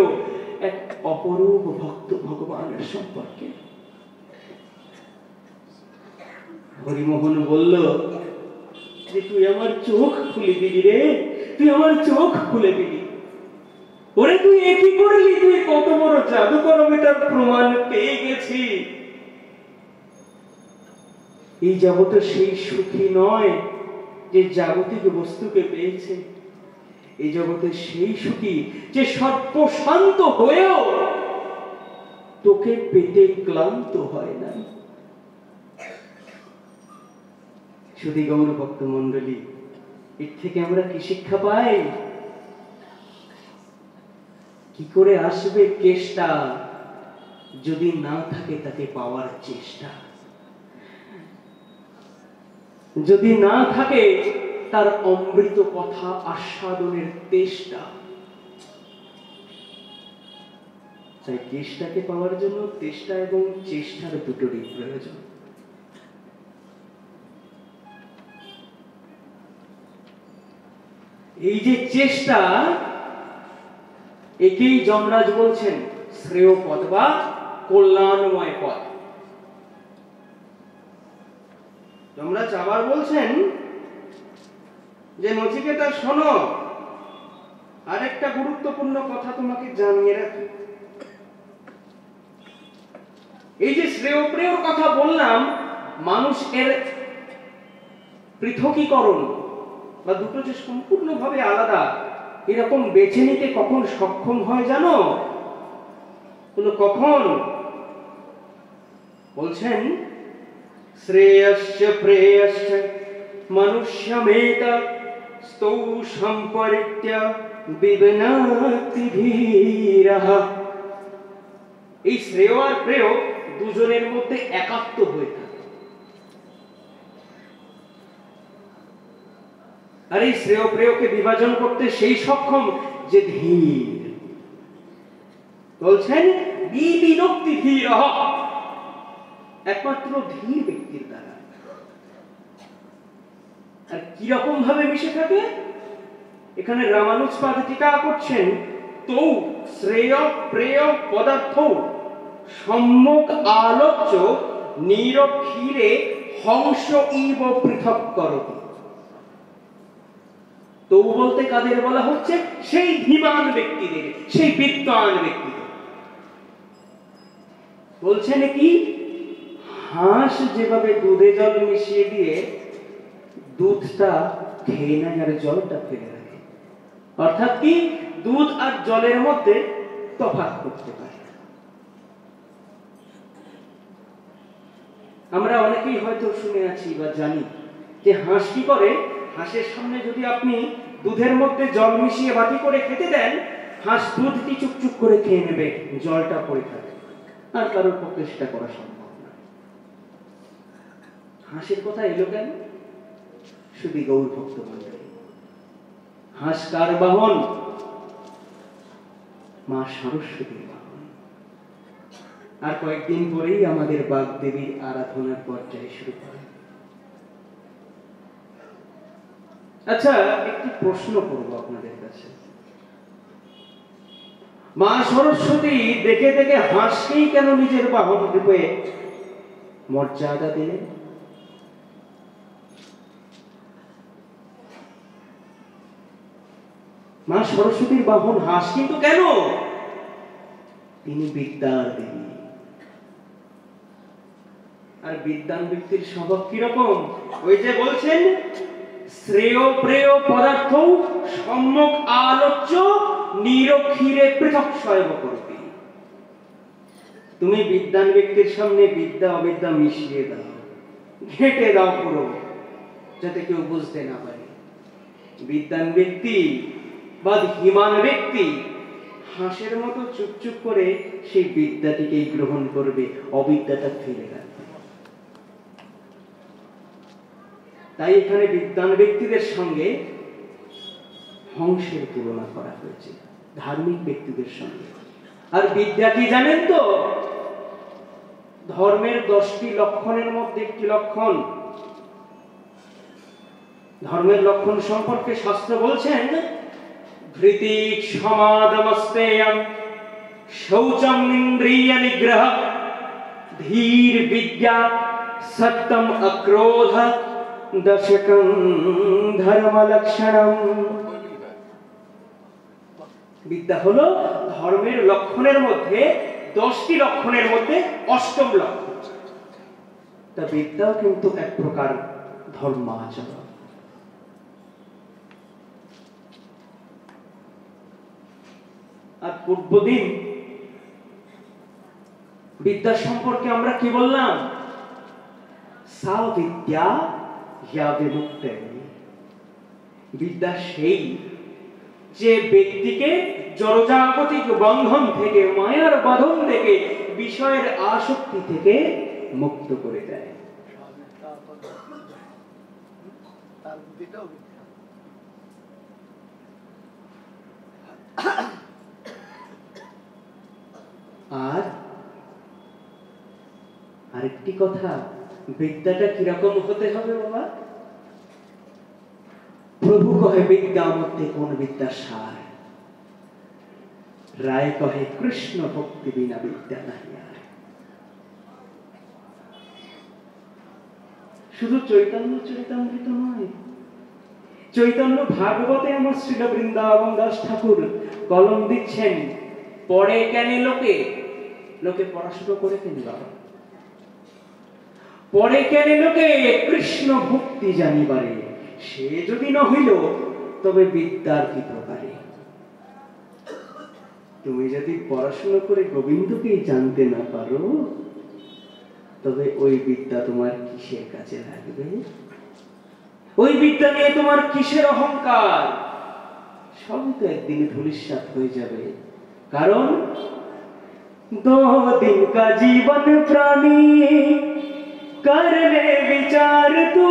এক অপরূপ ভক্ত ভগবানের সম্পর্কে। হরিমোহন বলল যে তুই আমার চোখ খুলে দিলি রে, তুই আমার চোখ খুলে দিলি। ওরে তুই একই করলি, তুই কত বড় জাদুকর, আমি তার প্রমাণ পেয়ে গেছি। এই জগৎ সেই সুখী নয় যে জাগতিক বস্তুকে পেয়েছে, এই জগতে সেই সুখী যে সর্বশান্ত হয়েও তোকে পেতে ক্লান্ত হয় না। শুধু গৌর ভক্ত মন্ডলী, এর থেকে আমরা কি শিক্ষা পাই? কি করে আসবে কেষ্টা যদি না থাকে তাকে পাওয়ার চেষ্টা, যদি না থাকে তার অমৃত কথা আস্বাদনের তেষ্টা। তাই কেষ্টাকে পাওয়ার জন্য তেষ্টা এবং চেষ্টার দুটোরই প্রয়োজন। এই যে চেষ্টা, একেই যমরাজ বলছেন শ্রেয় পথ বা কল্যাণময় পথ। যমরাজ আবার বলছেন যে নচিকেতা শোনো, আরেকটা গুরুত্বপূর্ণ কথা তোমাকে জানিয়ে রাখি। এই যে শ্রেয় প্রেয়র কথা বললাম, মানুষ এর পৃথকীকরণ বা দুটো যে সম্পূর্ণভাবে আলাদা, এরকম বেছে নিতে কখন সক্ষম হয় জানো? কখন? বলছেন শ্রেয়স্য প্রেয়স্য মনুষ্যমেতা স্তৌ সম্পরিত্য বিবনাতি ধীরঃ। এই শ্রেয় আর প্রেয় দুজনের মধ্যে একাত্ম হয়ে থাকে, আর এই শ্রেয় প্রেয়কে বিভাজন করতে সেই সক্ষম যে ধীর। বলছেন বিবিনক্তি ধীরঃ, একমাত্র ধীর ব্যক্তির দ্বারা। আর কিরকম ভাবে মিশে থাকে? এখানে রামানুজপাদ টিকা করছেন, তৌ শ্রেয় প্রেয় পদার্থ সম্যক আলোচ্য নিরক্ষীরে হংস ইব পৃথক করতি। তৌ বলতে কাদের বলা হচ্ছে? সেই ধীমান ব্যক্তিদের, সেই বিদ্বান ব্যক্তিদের। বলছেন কি, হাঁস যেভাবে দুধে জল মিশিয়ে দিয়ে দুধটা খেয়ে নেয় আর জলটা ফেলে রাখে, অর্থাৎ কি দুধ আর জলের মধ্যে তফাৎ করতে পারে। আমরা অনেকেই হয়তো শুনে আছি বা জানি যে হাঁস কি করে, হাঁসের সামনে যদি আপনি দুধের মধ্যে জল মিশিয়ে বাটি করে খেতে দেন, হাঁস দুধটি চুপচুপ করে খেয়ে নেবে, জলটা পড়ে থাকে, আর কারোর পক্ষে সেটা করা সম্ভব না। হাঁসের কথা এলো কেন? শুধু গৌর ভক্ত মন্ডলী, হাঁস কার বাহন? মা সরস্বতীর বাহন। আর কয়েকদিন পরেই আমাদের বাগদেবীর আরাধনার পর্যায়ে শুরু করে। আচ্ছা, একটি প্রশ্ন করব আপনাদের কাছে। মা সরস্বতী দেখে দেখে হাঁসকেই কেন নিজের বাহন রূপে মর্যাদা দিলেন? মা সরস্বতীর বাহন হাঁস, কিন্তু কেন? তিনি বিদ্যার দেবী। আর বিদ্যান ব্যক্তির স্বভাব কিরকম? ওই যে বলছেন শ্রেয় প্রেয় পদার্থ সম্যক আলোচ্য নিরক্ষীরে পৃথক সয়ব করবে। তুমি বিদ্বান ব্যক্তির সামনে বিদ্যা অবিদ্যা মিশিয়ে দাও, ঘেঁটে দাও পুরো, যাতে কেউ বুঝতে না পারে। বিদ্বান ব্যক্তি বা ধীমান ব্যক্তি হাঁসের মতো চুপচুপ করে সেই বিদ্যাটিকেই গ্রহণ করবে, অবিদ্যাটা ফেলে রাখবে। তাই এখানে বিদ্বান ব্যক্তিদের সঙ্গে হংসের তুলনা করা হয়েছে, ধার্মিক ব্যক্তিদের সঙ্গে। আর বিদ্যা কি জানেন তো? ধর্মের 10টি লক্ষণের মধ্যে একটি লক্ষণ। ধর্মের লক্ষণ সম্পর্কে শাস্ত্র বলছেন, ধৃতি সমাদমস্তেয়ং শৌচম ইন্দ্রিয় নিগ্রহ ধীর বিদ্যা সত্যম অক্রোধ দশকং ধর্ম লক্ষণম। বিদ্যা হলো ধর্মের লক্ষণের মধ্যে 10টি লক্ষণের মধ্যে 8ম লক্ষণ। তা বিদ্যাও কিন্তু এক প্রকার ধর্মাচরণ। আর পূর্বদিন বিদ্যা সম্পর্কে আমরা কি বললাম? সা বিদ্যা ইয়া বিমুক্তে। বিদ্যা সেই যে ব্যক্তিকে জড়জাগতিক বন্ধন থেকে, মায়ার বাঁধন থেকে, বিষয়ের আসক্তি থেকে মুক্ত করে দেয়। আর আরেকটি কথা, বিদ্যাটা কিরকম হতে হবে বাবা? প্রভু কহে বিদ্যা মধ্যে কোন বিদ্যা সার, রায় কহে কৃষ্ণ ভক্তি বিনা বিদ্যা নাহি আর। শুধু চৈতন্য চরিতামৃত নয়, চৈতন্য ভাগবতে আমার শ্রীল বৃন্দাবন দাস ঠাকুর কলম দিচ্ছেন, পড়ে কেন লোকে? লোকে পড়াশোনা করে কেন বাবা? পড়ে কেন লোকে? কৃষ্ণ ভক্তি জানিবারে। সে যদি ন হইল তবে বিদ্যার কি প্রকারে? তুমি যদি পড়াশোনা করে গোবিন্দকে জানতে না পারো, তবে ওই বিদ্যা তোমার কিসের কাজে লাগবে? ওই বিদ্যা নিয়ে তোমার কিসের অহংকার? সবই তো একদিনে ধূলিসাৎ হয়ে যাবে। কারণ 2 दिन का जीवन प्राणी कर ले विचार, तू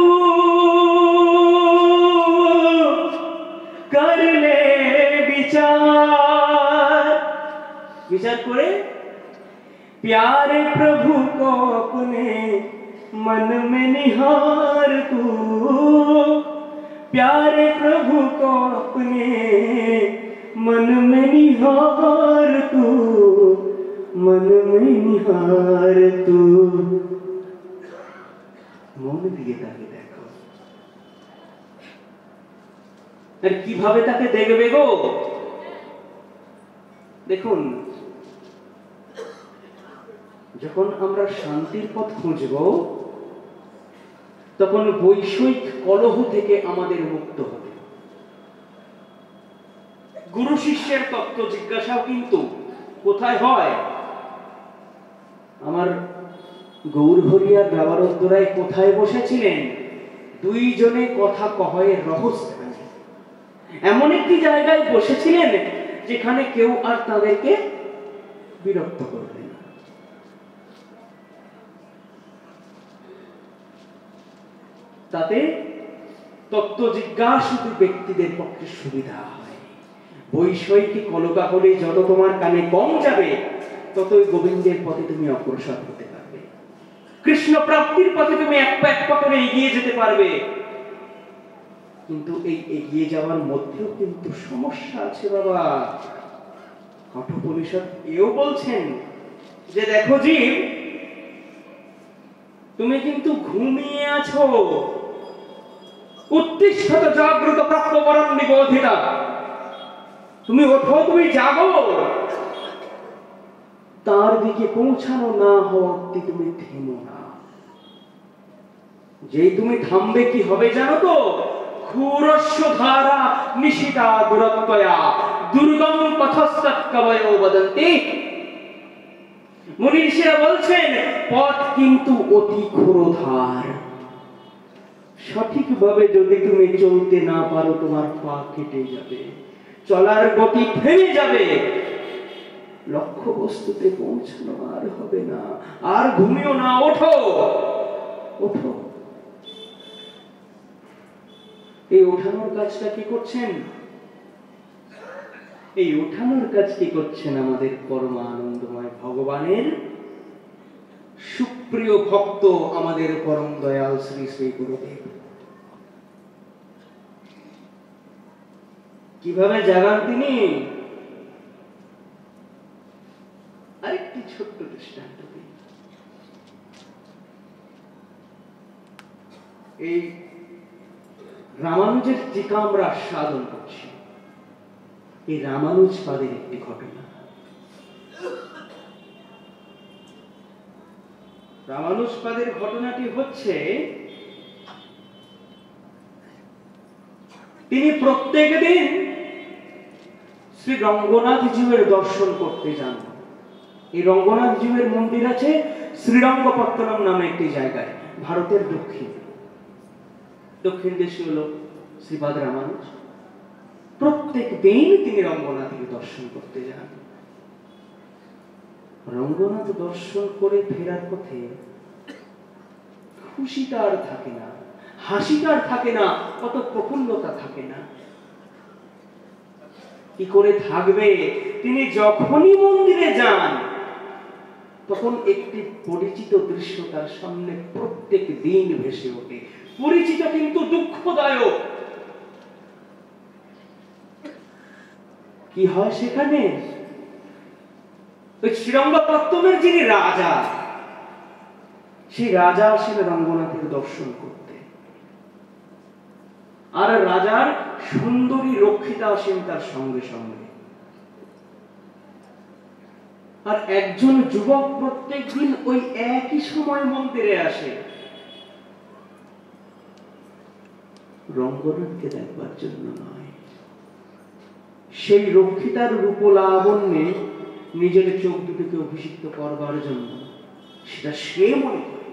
कर ले विचार। विचार करे प्यारे प्रभु को अपने मन में निहार, तू प्यारे प्रभु को अपने मन में निहार, तू मन में निहार, तू। মন দিয়ে তাকে দেখো। আর কিভাবে তাকে দেখবে গো? দেখুন, যখন আমরা শান্তির পথ খুঁজব, তখন বৈষয়িক কলহ থেকে আমাদের মুক্ত হবে। গুরু শিষ্যের তত্ত্ব জিজ্ঞাসাও কিন্তু কোথায় হয়? আমার গৌরহরিয়ার রাবারোদ্দরায় কোথায় বসেছিলেন? 2 জনে কথা কহয়ে রহস্য, এমন একটি জায়গায় বসেছিলেন যেখানে কেউ আর তাদেরকে বিরক্ত করবে না। তাতে তত্ত্ব জিজ্ঞাসিত ব্যক্তিদের পক্ষে সুবিধা হয়। বৈষয়িক কলকাকলে যত তোমার কানে কম যাবে, ততই গোবিন্দের পথে তুমি অগ্রসর হতে পারবে, কৃষ্ণ প্রাপ্তির পথে তুমি এক পা করে এগিয়ে যেতে পারবে। কিন্তু এই এগিয়ে যাওয়ার মধ্যেও কিন্তু সমস্যা আছে বাবা। কঠোপনিষদ এও বলছেন যে দেখো জীব, তুমি কিন্তু ঘুমিয়ে আছো। উত্তিষ্ঠত জাগ্রত প্রাপ্তবরণ নিবোধিতা, তুমি ওঠো, তুমি জাগো। তার দিকে পৌঁছানো না হওয়া অবধি তুমি থেমো না। যেই তুমি থামবে কি হবে জানো তো? ক্ষুরস্য ধারা নিশিতা দুরত্বয়া দুর্গম পথস্তৎ কবয়ো বদন্তি। মুনি ঋষিরা বলছেন পথ কিন্তু অতি ক্ষুরধার, সঠিকভাবে যদি তুমি চলতে না পারো তোমার পা কেটে যাবে, চলার গতি থেমে যাবে, লক্ষ্য বস্তুতে পৌঁছানো আর হবে না। আর ঘুমিও না, ওঠো ওঠো। এই ওঠানোর কাজটা কি করছেন? এই ওঠানোর কাজটি করছেন আমাদের পরম আনন্দময় ভগবানের সুপ্রিয় ভক্ত, আমাদের পরম দয়াল শ্রী শ্রী গুরুদেব। কিভাবে জাগান তিনি? আরেকটি ছোট্ট দৃষ্টান্ত দিই। এই রামানুজের টিকা আমরা আস্বাদন করছি, এই রামানুজ পাদের একটি ঘটনা। রামানুজ পাদের ঘটনাটি হচ্ছে, তিনি প্রত্যেক দিন শ্রী রঙ্গনাথ জীবের দর্শন করতে যান। এই রঙ্গনাথ জীবের মন্দির আছে শ্রীরঙ্গপত্তনম নামে একটি জায়গায়, ভারতের দক্ষিণ দেশীয় লোক শ্রীপাদ রামানুজ প্রত্যেক দিন তিনি রঙ্গনাথকে দর্শন করতে যান। রঙ্গনাথ দর্শন করে ফেরার পথে খুশিটা আর থাকে না, হাসিটা আর থাকে না, কত প্রফুল্লতা থাকে না। কি করে থাকবে? তিনি যখনই মন্দিরে যান তখন একটি পরিচিত দৃশ্য তার সামনে প্রত্যেক দিন ভেসে ওঠে, পরিচিত কিন্তু দুঃখদায়ক। কি হয় সেখানে? ওই শ্রীরঙ্গপত্তমের যিনি রাজা, সেই রাজা আসেন রঙ্গনাথের দর্শন করতে, আর রাজার সুন্দরী রক্ষিতা আসেন তার সঙ্গে সঙ্গে। আর একজন যুবক প্রত্যেকদিন ওই একই সময় মন্দিরে আসে রঙ্গনাথকে দেখবার জন্য নয়, সেই রক্ষিতার রূপ লাবণ্যে নিজের চোখ দুটোকে অভিষিক্ত করবার জন্য। সেটা সে মনে করে,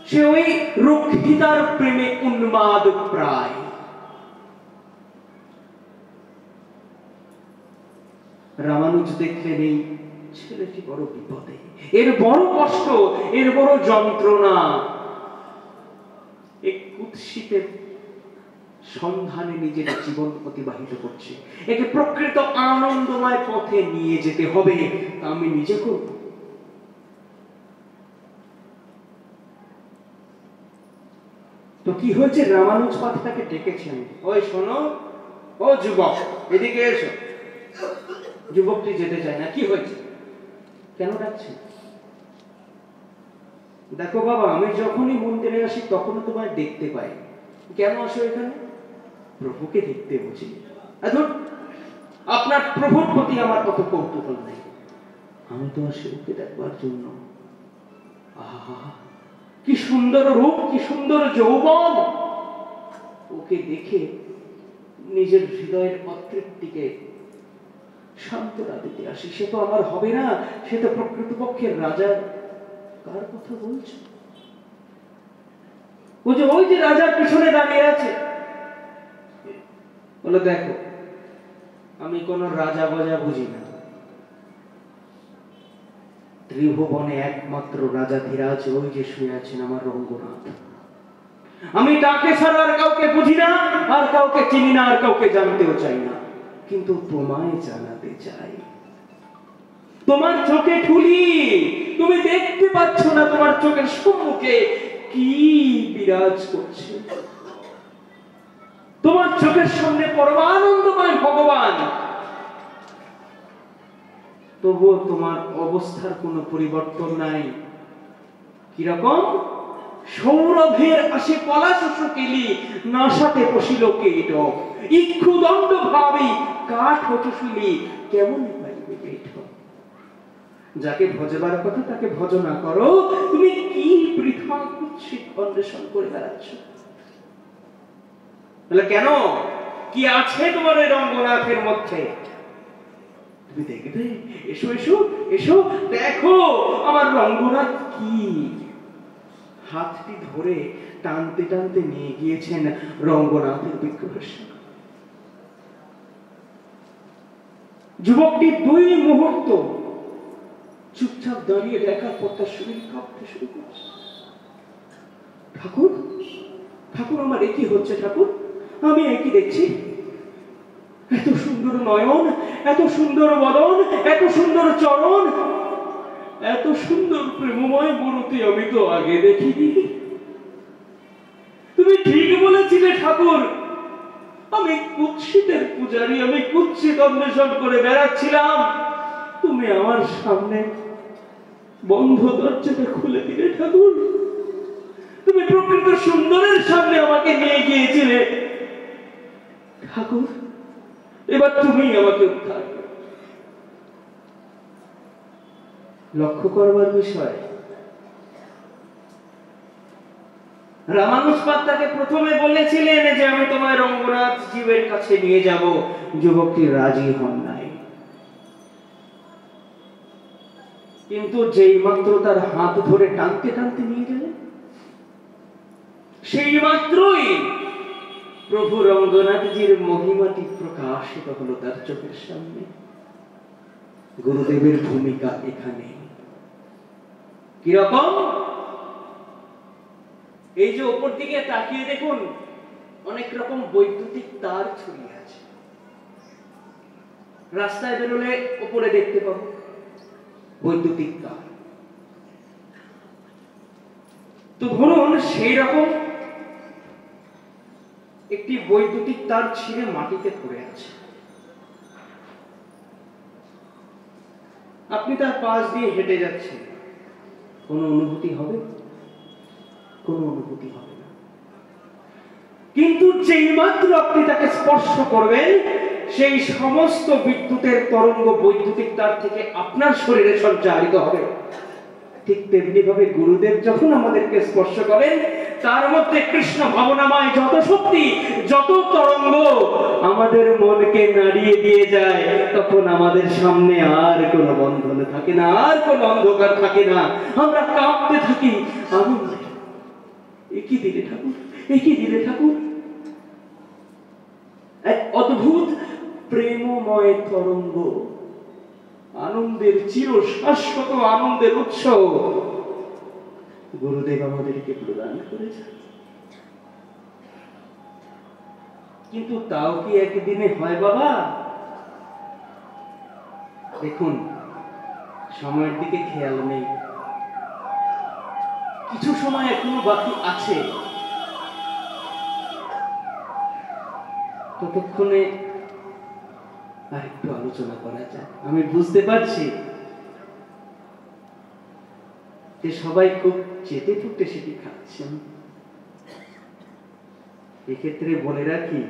সে ওই রক্ষিতার প্রেমে উন্মাদ প্রায়। রামানুজ দেখলেন এই ছেলেটি বড় বিপদে, এর বড় কষ্ট, এর বড় যন্ত্রণা। এক কুৎসিতের সন্ধানে নিজের জীবন অতিবাহিত করছে, একে প্রকৃত আনন্দময় পথে নিয়ে যেতে হবে, তা আমি নিজে করব। তো কি হয়েছে? রামানুজ পাঠটাকে ডেকেছেন, ওই শোনো, ও যুবক এদিকে এসো। যুবকটি যেতে চায় না। কি হয়েছে? কেন ডাকছেন? দেখো বাবা, আমি যখনই মন্দিরে আসি তখনই তোমায় দেখতে পাই। কেন আসো এখানে? প্রভুকে দেখতে বুঝি। এখন আপনার প্রভুর প্রতি আমার কত কৌতূহল নেই, আমি তো আসি ওকে দেখবার জন্য। আহা, কি সুন্দর রূপ, কি সুন্দর যৌবন! ওকে দেখে নিজের হৃদয়ের অতৃপ্তিকে সান্ত্বনা দিতে আসি। সে তো আমার হবে না, সে তো প্রকৃতপক্ষের রাজার। কার কথা বলছো? ওই যে রাজার পিছনে দাঁড়িয়ে আছে। বলে, দেখো আমি কোন রাজা বাজা বুঝি না, ত্রিভুবনে একমাত্র রাজা ধীরাজ ওই যে শুয়ে আছেন আমার রঙ্গনাথ। আমি তাকে ছাড়া আর কাউকে বুঝি না, আর কাউকে চিনি না, আর কাউকে জানতেও চাই না। কিন্তু তোমায় জানাতে চাই, তোমার চোখে ঠুলি, তুমি দেখতে পাচ্ছ না তোমার চোখের সম্মুখে কি বিরাজ করছে? তোমার চোখের সামনে পরমানন্দময় ভগবান, তবুও তোমার অবস্থার কোনো পরিবর্তন নাই। কিরকম? সৌরভের আসে পলাশ শুকিলি, নাসাতে পশিল কীট, ইক্ষু দণ্ড ভাবি কাঠ হচুশুলি, কেমন পাইবে পেট? যাকে ভজবার কথা তাকে ভজনা করো। তুমি কি বৃথা কুৎসিত অন্বেষণ করে বেড়াচ্ছ? বলে কেন, কি আছে তোমার এই রঙ্গনাথের মধ্যে? তুমি দেখবে, এসো এসো এসো, দেখো আমার রঙ্গনাথ কি। হাতটি ধরে টানতে টানতে নিয়ে গিয়েছেন রঙ্গনাথের বিগ্রহের সামনে। যুবকটি 2 মুহূর্ত চুপচাপ দাঁড়িয়ে দেখার পর তার শরীর কাঁপতে শুরু করছে। ঠাকুর, ঠাকুর, আমার একই হচ্ছে ঠাকুর, আমি একই দেখছি। এত সুন্দর নয়ন, এত সুন্দর বদন, এত সুন্দর চরণ, এত সুন্দর প্রেমময় মূর্তি আমি তো আগে দেখিনি। তুমি ঠিক বলেছিলে ঠাকুর, আমি কুৎসিতের পূজারী, আমি কুৎসিত অন্বেষণ করে বেড়াচ্ছিলাম। তুমি আমার সামনে বন্ধ দরজাটা খুলে দিলে ঠাকুর। তুমি প্রকৃত সুন্দরের সামনে আমাকে নিয়ে গিয়েছিলে ঠাকুর। এবার তুমি আমাকে উদ্ধার করো। লক্ষ্য করবার বিষয়, রামানুজপাদ তাকে প্রথমে বলেছিলেন যে আমি তোমায় রঙ্গনাথ জীবের কাছে নিয়ে যাব। যুবকটি রাজি হন নাই, কিন্তু যেই মাত্র তার হাত ধরে টানতে টানতে নিয়ে গেলেন, সেই মাত্রই প্রভু রঙ্গনাথজির মহিমাটি প্রকাশিত হলো তার চোখের সামনে। গুরুদেবের ভূমিকা এখানে কিরকম? এই যে উপর দিকে তাকিয়ে দেখুন, অনেক রকম বৈদ্যুতিক তার ছড়িয়ে আছে। রাস্তায় বেরোলে উপরে দেখতে পাবো বৈদ্যুতিক তার। তো ধরুন সেই রকম একটি বৈদ্যুতিক তার ছিঁড়ে মাটিতে পড়ে আছে। আপনি তার পাশ দিয়ে হেঁটে যাচ্ছেন, কোনো অনুভূতি হবে? কোনো অনুভূতি হবে না। কিন্তু যেই মাত্র আপনি তাকে স্পর্শ করবেন, সেই সমস্ত বিদ্যুতের তরঙ্গ বৈদ্যুতিক তার থেকে আপনার শরীরে সঞ্চারিত হবে। ঠিক তেমনি ভাবে গুরুদেব যখন আমাদেরকে স্পর্শ করেন, তার মধ্যে কৃষ্ণ ভাবনাময় যত শক্তি, যত তরঙ্গ আমাদের মনকে নাড়িয়ে দিয়ে যায়, তখন আমাদের সামনে আর কোনো বন্ধন থাকে না, আর কোনো অন্ধকার থাকে না। আমরা কাঁপতে থাকি আনন্দে। একই দিলে ঠাকুর, একই দিলে ঠাকুর। এক অদ্ভুত প্রেমময় তরঙ্গ, আনন্দের চির শাশ্বত আনন্দের উৎস গুরুদেব আমাদেরকে প্রদান করেছেন। কিন্তু তাও কি একদিনে হয় বাবা? দেখুন, সময়ের দিকে খেয়াল নেই, কিছু সময় এখনো বাকি আছে। ততক্ষণে আর একটু আলোচনা করা যায়। আমি বুঝতে পারছি যে সবাই খুব চেটে পুটে সেটি খাচ্ছেন। এক্ষেত্রে বলে রাখি,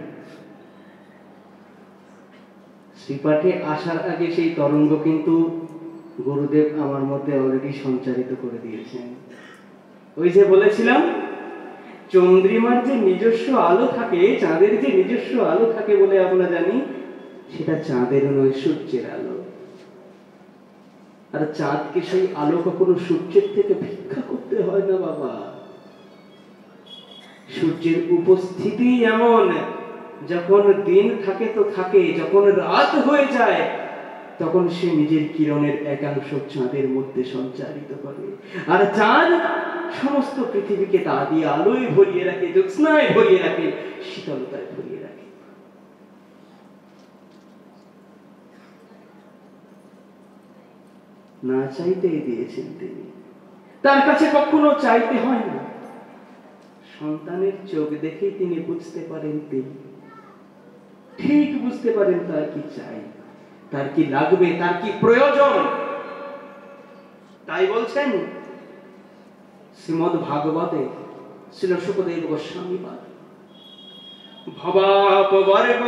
শ্রীপাঠে আসার আগে সেই তরঙ্গ কিন্তু গুরুদেব আমার মধ্যে অলরেডি সঞ্চারিত করে দিয়েছেন। ওই যে বলেছিলাম, চন্দ্রিমার যে নিজস্ব আলো থাকে, চাঁদের যে নিজস্ব আলো থাকে বলে আমরা জানি, সেটা চাঁদের নয়, সূর্যের আলো। আর চাঁদকে সেই আলো কখনো সূর্যের থেকে ভিক্ষা করতে হয় না বাবা। সূর্যের উপস্থিতি এমন, যখন দিন থাকে তো থাকে, যখন রাত হয়ে যায় তখন সে নিজের কিরণের একাংশ চাঁদের মধ্যে সঞ্চারিত করে। আর চাঁদ সমস্ত পৃথিবীকে তা দিয়ে আলোয় ভরিয়ে রাখে, জ্যোৎস্নায় ভরিয়ে রাখে, শীতলতায় ভরিয়ে রাখে। না চাইতেই দিয়েছেন তিনি, তার কাছে কখনো চাইতে হয় না। সন্তানের চোখ দেখেই তিনি বুঝতে পারেন, তিনি ঠিক বুঝতে পারেন তার কি চাই, তার কি লাগবে, তার কি প্রয়োজন। তাই বলছেন শ্রীমদ্ ভাগবতে শ্রীল শুকদেব গোস্বামী পাদ, ভবাপবর্গ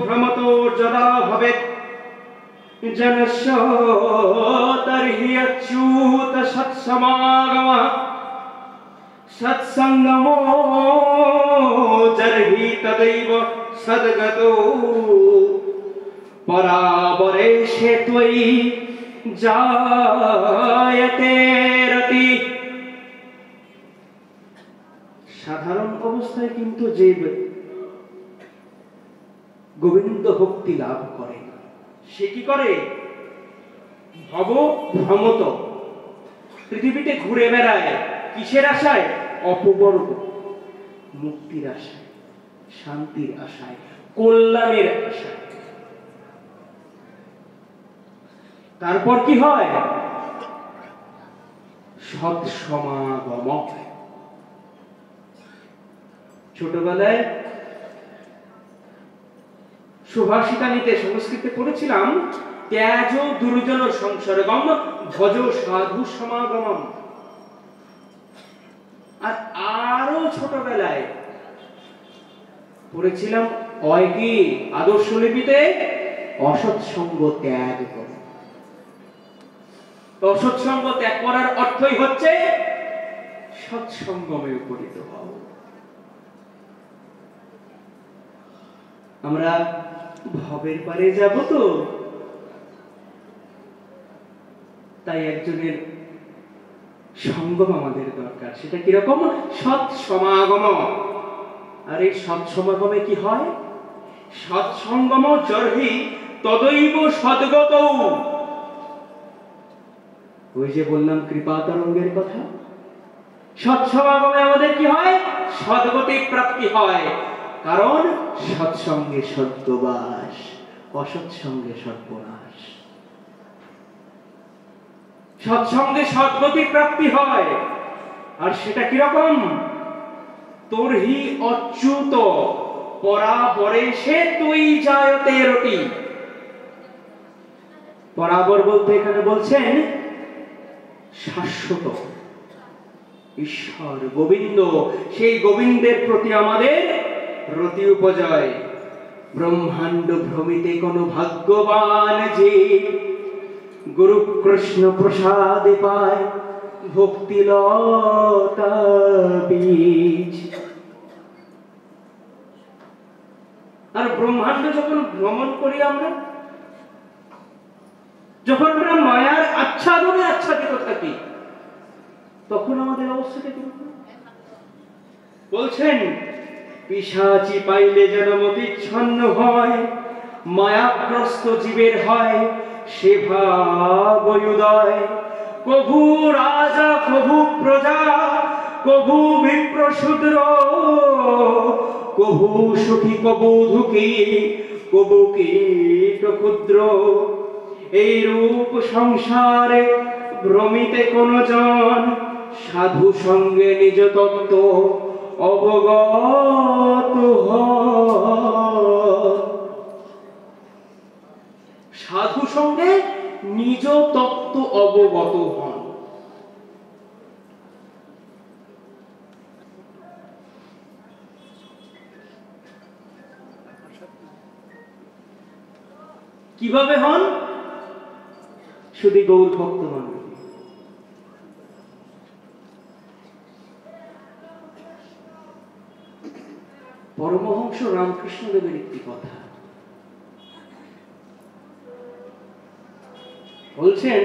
ভ্রমতো যদা ভবেৎ जनस्य तर्हि अच्युत सत्समागम सत्संगमो जर्हि तदैव सद्गतो परावरेशे त्वयि जायते रति। সাধারণ অবস্থায় কিন্তু যে গোবিন্দ ভক্তি লাভ করে সে কি করে? ভব ভ্রমত, পৃথিবীতে ঘুরে বেড়ায় কিসের আশায়? অপবর্গ, মুক্তির আশায়, শান্তির আশায়, কল্যাণের আশায়। তারপর কি হয়? সৎ সমাগম। ছোটবেলায় সুভাষিতানিতে সংস্কৃতে পড়েছিলাম, ত্যাজ দুর্জন সংসর্গম ভজ সাধু সমাগমম। আর আরো ছোটবেলায় পড়েছিলাম অয়কি আদর্শ লিপিতে, অসৎসঙ্গ ত্যাগ করো। অসৎসঙ্গ ত্যাগ করার অর্থই হচ্ছে সৎসঙ্গমে উপনীত হও। আমরা ভবের পারে যাব তো, তাই একজনের সঙ্গম আমাদের দরকার। সেটা কিরকম? সৎ সমাগম। আর এই সৎ সমাগমে কি হয়? সৎসঙ্গম জর্হি তদৈব সদ্গত। ওই যে বললাম কৃপা তরঙ্গের কথা, সৎ সমাগমে আমাদের কি হয়? সদ্গতি প্রাপ্তি হয়। কারণ সৎসঙ্গে সদ্গবাস, অসৎসঙ্গে সর্বনাশ। সৎসঙ্গে সদ্গতি প্রাপ্তি হয়। আর সেটা কিরকম? তর্হি অচ্যুত পরাবরেশে তুই জায়তে রতি। পরাবর বলতে এখানে বলছেন শাশ্বত ঈশ্বর গোবিন্দ। সেই গোবিন্দের প্রতি আমাদের রতি উপজয়। ব্রহ্মাণ্ড ভ্রমিতে কোন ভাগ্যবান যে গুরু কৃষ্ণ প্রসাদে পায় ভক্তি লতা বীজ। আর ব্রহ্মাণ্ড যখন ভ্রমণ করি আমরা, যখন আমরা মায়ার আচ্ছাদনে আচ্ছাদিত থাকি, তখন আমাদের অবস্থাটা কি বলছেন? পিশাচি পাইলে যেন মতিচ্ছন্ন হয়, মায়াগ্রস্ত জীবের হয় সে ভাবুদয়। কভু রাজা কভু প্রজা, কভু বিপ্র শূদ্র, কভু সুখী কভু দুঃখী, কভু কীট ক্ষুদ্র। এই রূপ সংসারে ভ্রমিতে কোন জন সাধু সঙ্গে নিজ তত্ত্ব অবগত হয়। সাধু সঙ্গে নিজ তত্ত্ব অবগত হন। কিভাবে হন? শুধু গৌর ভক্ত মানুষ। পরমহংস রামকৃষ্ণ দেবের একটি কথা বলছেন,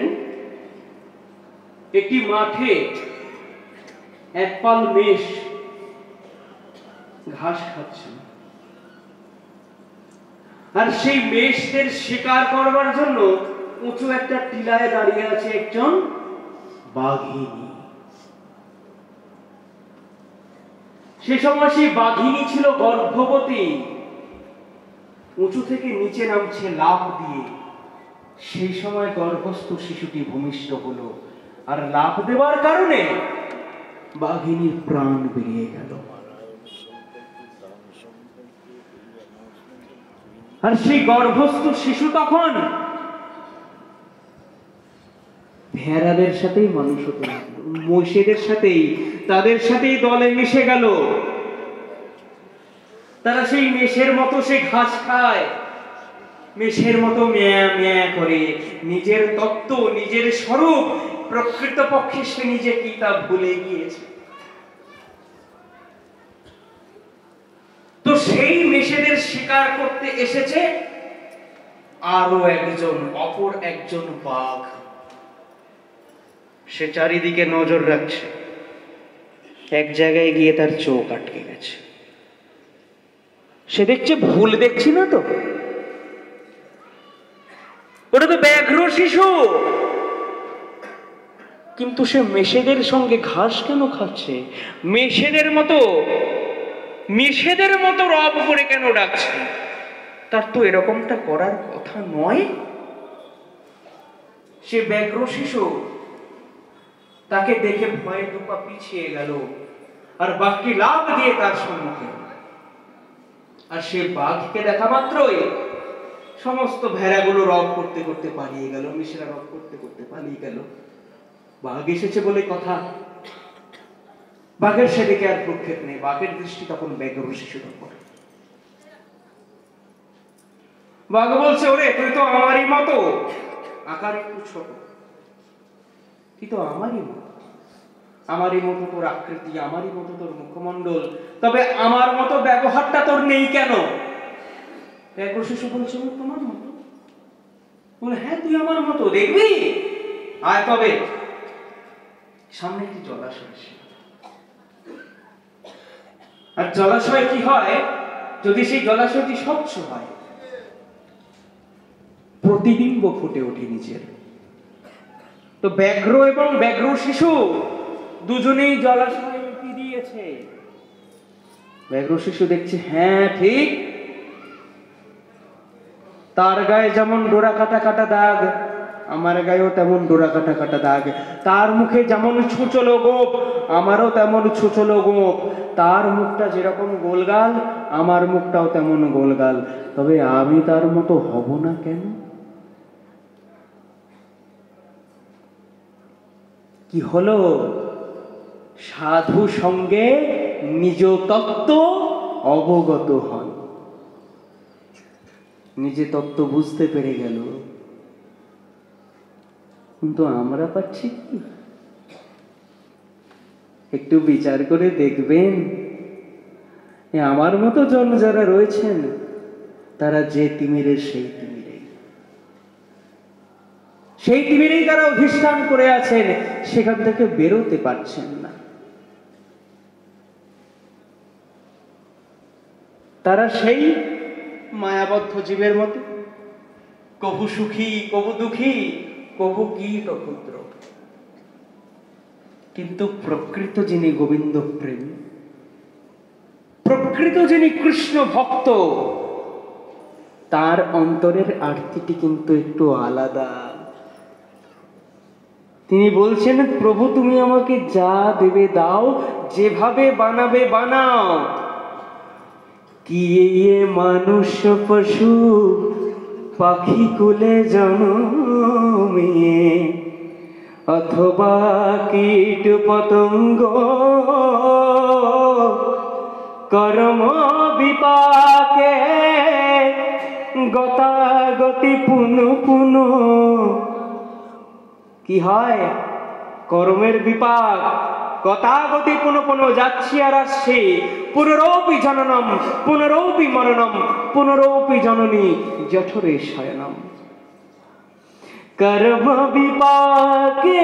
একটি মাঠে এক পাল মেষ ঘাস খাচ্ছেন। আর সেই মেষদের শিকার করবার জন্য উঁচু একটা টিলায় দাঁড়িয়ে আছে একজন বাঘিনী। সে সময় সেই বাঘিনী ছিল গর্ভবতী। উঁচু থেকে নিচে নামছে লাফ দিয়ে। সেই সময় গর্ভস্থ শিশুটি ভূমিষ্ঠ হলো। আর লাফ দেওয়ার কারণে বাঘিনীর প্রাণ বেরিয়ে গেল। আর সেই গর্ভস্থ শিশু তখন ভেড়াদের সাথেই মানুষ হতে লাগলো, মহিষেদের সাথেই, তাদের সাথেই দলে মিশে গেল। তারা সেই মেষের মতো সে ঘাস খায়। মেষের মতো মেয়া মেয়া করে নিজের তত্ত্ব, নিজের স্বরূপ, প্রকৃতপক্ষে সে নিজে কি তা ভুলে গিয়েছে। তো সেই মেষেদের শিকার করতে এসেছে আরো একজন, অপর একজন বাঘ। সে চারিদিকে নজর রাখছে। এক জায়গায় গিয়ে তার চোখ আটকে গেছে। সে দেখছে ভুল দেখছি না তো, ওটা তো ব্যাঘ্র শিশু। কিন্তু সে মেষেদের সঙ্গে ঘাস কেন খাচ্ছে? মেষেদের মতো রব করে কেন ডাকছে? তার তো এরকমটা করার কথা নয়। সে ব্যাঘ্র শিশু, তাকে দেখে ভয়ে দুপা পিছিয়ে গেল, আর বাঘটি লাফ দিয়ে তার সম্মুখে। আর সে বাঘকে দেখা মাত্রই সমস্ত ভেড়াগুলো রব করতে করতে পালিয়ে গেল, মেষেরা রব করতে করতে পালিয়ে গেল। বাঘ এসেছে বলে কথা, বাঘের সেদিকে আর প্রক্ষেপ নেই। বাঘের দৃষ্টি তখন ব্যাঘ্র শিশুর উপর। বাঘ বলছে, ওরে তুই তো আমারই মতো, আকার একটু ছোট, তুই তো আমারই মতো তোর আকৃতি, আমারই মতো তোর মুখমণ্ডল, তবে আমার মতো ব্যবহারটা তোর নেই কেন? ব্যাঘ্র শিশু বলছে, তোমার মতো? বলে, হ্যাঁ তুই আমার মতো, দেখবি আয় তবে। সামনে একটি জলাশয়। আর জলাশয় কি হয়, যদি সেই জলাশয়টি স্বচ্ছ হয়, প্রতিবিম্ব ফুটে ওঠে নিজের। তো ব্যাঘ্র এবং ব্যাঘ্র শিশু দুজনেই জলাশয়ে উঠে দিয়েছে। ব্যাঘ্র শিশু দেখছে, হ্যাঁ ঠিক, তার গায়ে যেমন ডোরা কাটা কাটা দাগ, আমার গায়েও তেমন ডোরা কাটা কাটা দাগ। তার মুখে যেমন ছুঁচলো গোপ, আমারও তেমন ছুঁচলো গোপ। তার মুখটা যেরকম গোলগাল, আমার মুখটাও তেমন গোলগাল, তবে আমি তার মতো হব না কেন? কি হলো? সাধু সঙ্গে নিজ তত্ত্ব অবগত হন, নিজে তত্ত্ব বুঝতে পেরে গেল। কিন্তু আমরা পাচ্ছি কি? একটু বিচার করে দেখবেন, আমার মতো জন যারা রয়েছেন, তারা যে তিমিরের সেই তিমিরেই তারা অধিষ্ঠান করে আছেন, সেখান থেকে বেরোতে পারছেন না। তারা সেই মায়াবদ্ধ জীবের মতো, কভু সুখী কভু দুঃখী, কভু কীট ক্ষুদ্র। কিন্তু প্রকৃত যিনি গোবিন্দ প্রেমী, প্রকৃত যিনি কৃষ্ণ ভক্ত, তার অন্তরের আরতিটি কিন্তু একটু আলাদা। তিনি বলছেন, প্রভু তুমি আমাকে যা দেবে দাও, যেভাবে বানাবে বানাও। কি মানুষ পশু পাখি কুলে জন্মে, অথবা কীট পতঙ্গ কর্ম বিপাকে, গতাগতি পুনঃ পুনঃ। কি হয়? কর্মের বিপাক, গতাগতি পুনঃ পুনঃ, যাচ্ছি আর আসছি। পুনরপি জননম পুনরপি মরণম, পুনরপি জননী জঠরে শয়নম। কর্ম বিপাকে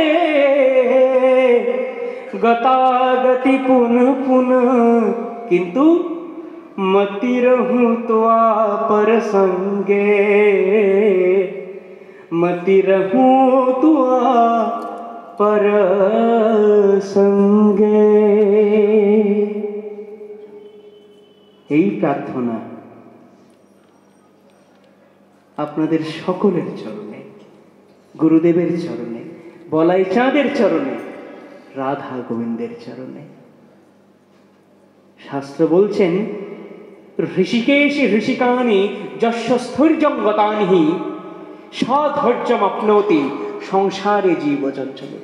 গতাগতি পুনঃ পুনঃ, কিন্তু মতি रहूं तो पर संगे, मति रहूं तो पर संगे। এই প্রার্থনা আপনাদের সকলের চরণে, গুরুদেবের চরণে, বলাই চাঁদের চরণে, রাধা গোবিন্দের চরণে। শাস্ত্র বলছেন, ঋষিকেশ ঋষিকানি যস্য স্থৈর্যং গতানি সধৈর্যম আপনোতি সংসারে জীবচঞ্চলে।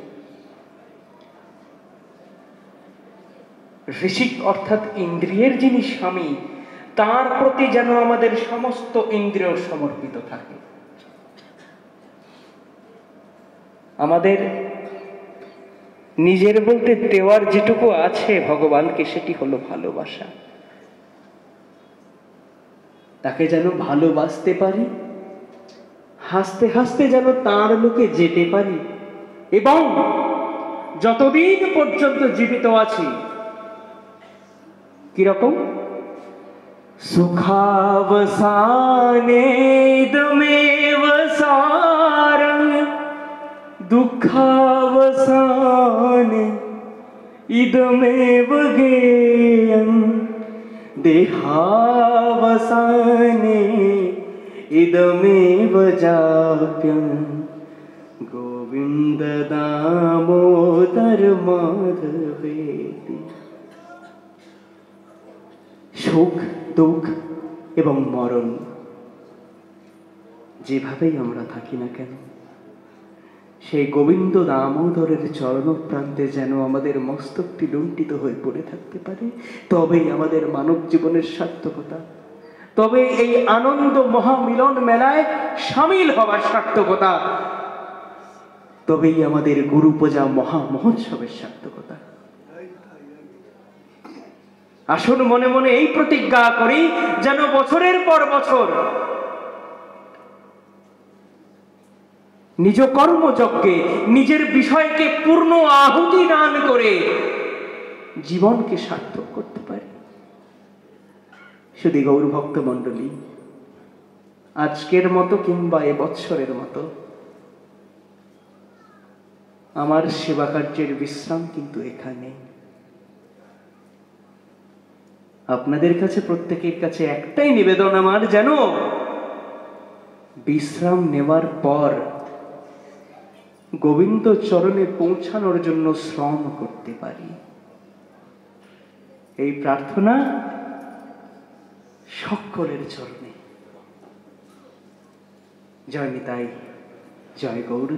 ঋষিক অর্থাৎ ইন্দ্রিয়ের যিনি স্বামী, তার প্রতি যেন আমাদের সমস্ত ইন্দ্রিয় সমর্পিত থাকে। আমাদের নিজের বলতে দেওয়ার যেটুকু আছে ভগবানকে, সেটি হলো ভালোবাসা। তাকে যেন ভালোবাসতে পারি, হাসতে হাসতে যেন তার লোকে যেতে পারি, এবং যতদিন পর্যন্ত জীবিত আছি কিরকম সুখাবসানে ইদমেব সারং দুঃখাবসানে ইদমেব গেয়ং দেহাবসানে ইদমেব যাপ্যং গোবিন্দ দামোদর মাধবেতি। সুখ, দুঃখ এবং মরণ যেভাবেই আমরা থাকি না কেন, সেই গোবিন্দ দামোদরের চরণপ্রান্তে যেন আমাদের মস্তকটি লুণ্ঠিত হয়ে পড়ে থাকতে পারে, তবেই আমাদের মানব জীবনের সার্থকতা, তবে এই আনন্দ মহামিলন মেলায় সামিল হবার সার্থকতা, তবেই আমাদের গুরু পূজা মহা মহোৎসবের সার্থকতা। আসুন মনে মনে এই প্রতিজ্ঞা করি, যেন বছরের পর বছর নিজ কর্মযজ্ঞে নিজের বিষয়কে পূর্ণ আহুতি দান করে জীবনকে সার্থক করতে পারি। শুধু গৌর ভক্ত মণ্ডলী, আজকের মতো কিংবা এবছরের মতো আমার সেবা কার্যের বিশ্রাম কিন্তু এখানে। আপনাদের কাছে, প্রত্যেকের কাছে একটাই নিবেদন আমার, যেন বিশ্রাম নেওয়ার পর গোবিন্দ চরণে পৌঁছানোর জন্য শ্রম করতে পারি। এই প্রার্থনা সকলের চরণে। জয় নিতাই, জয় গৌর।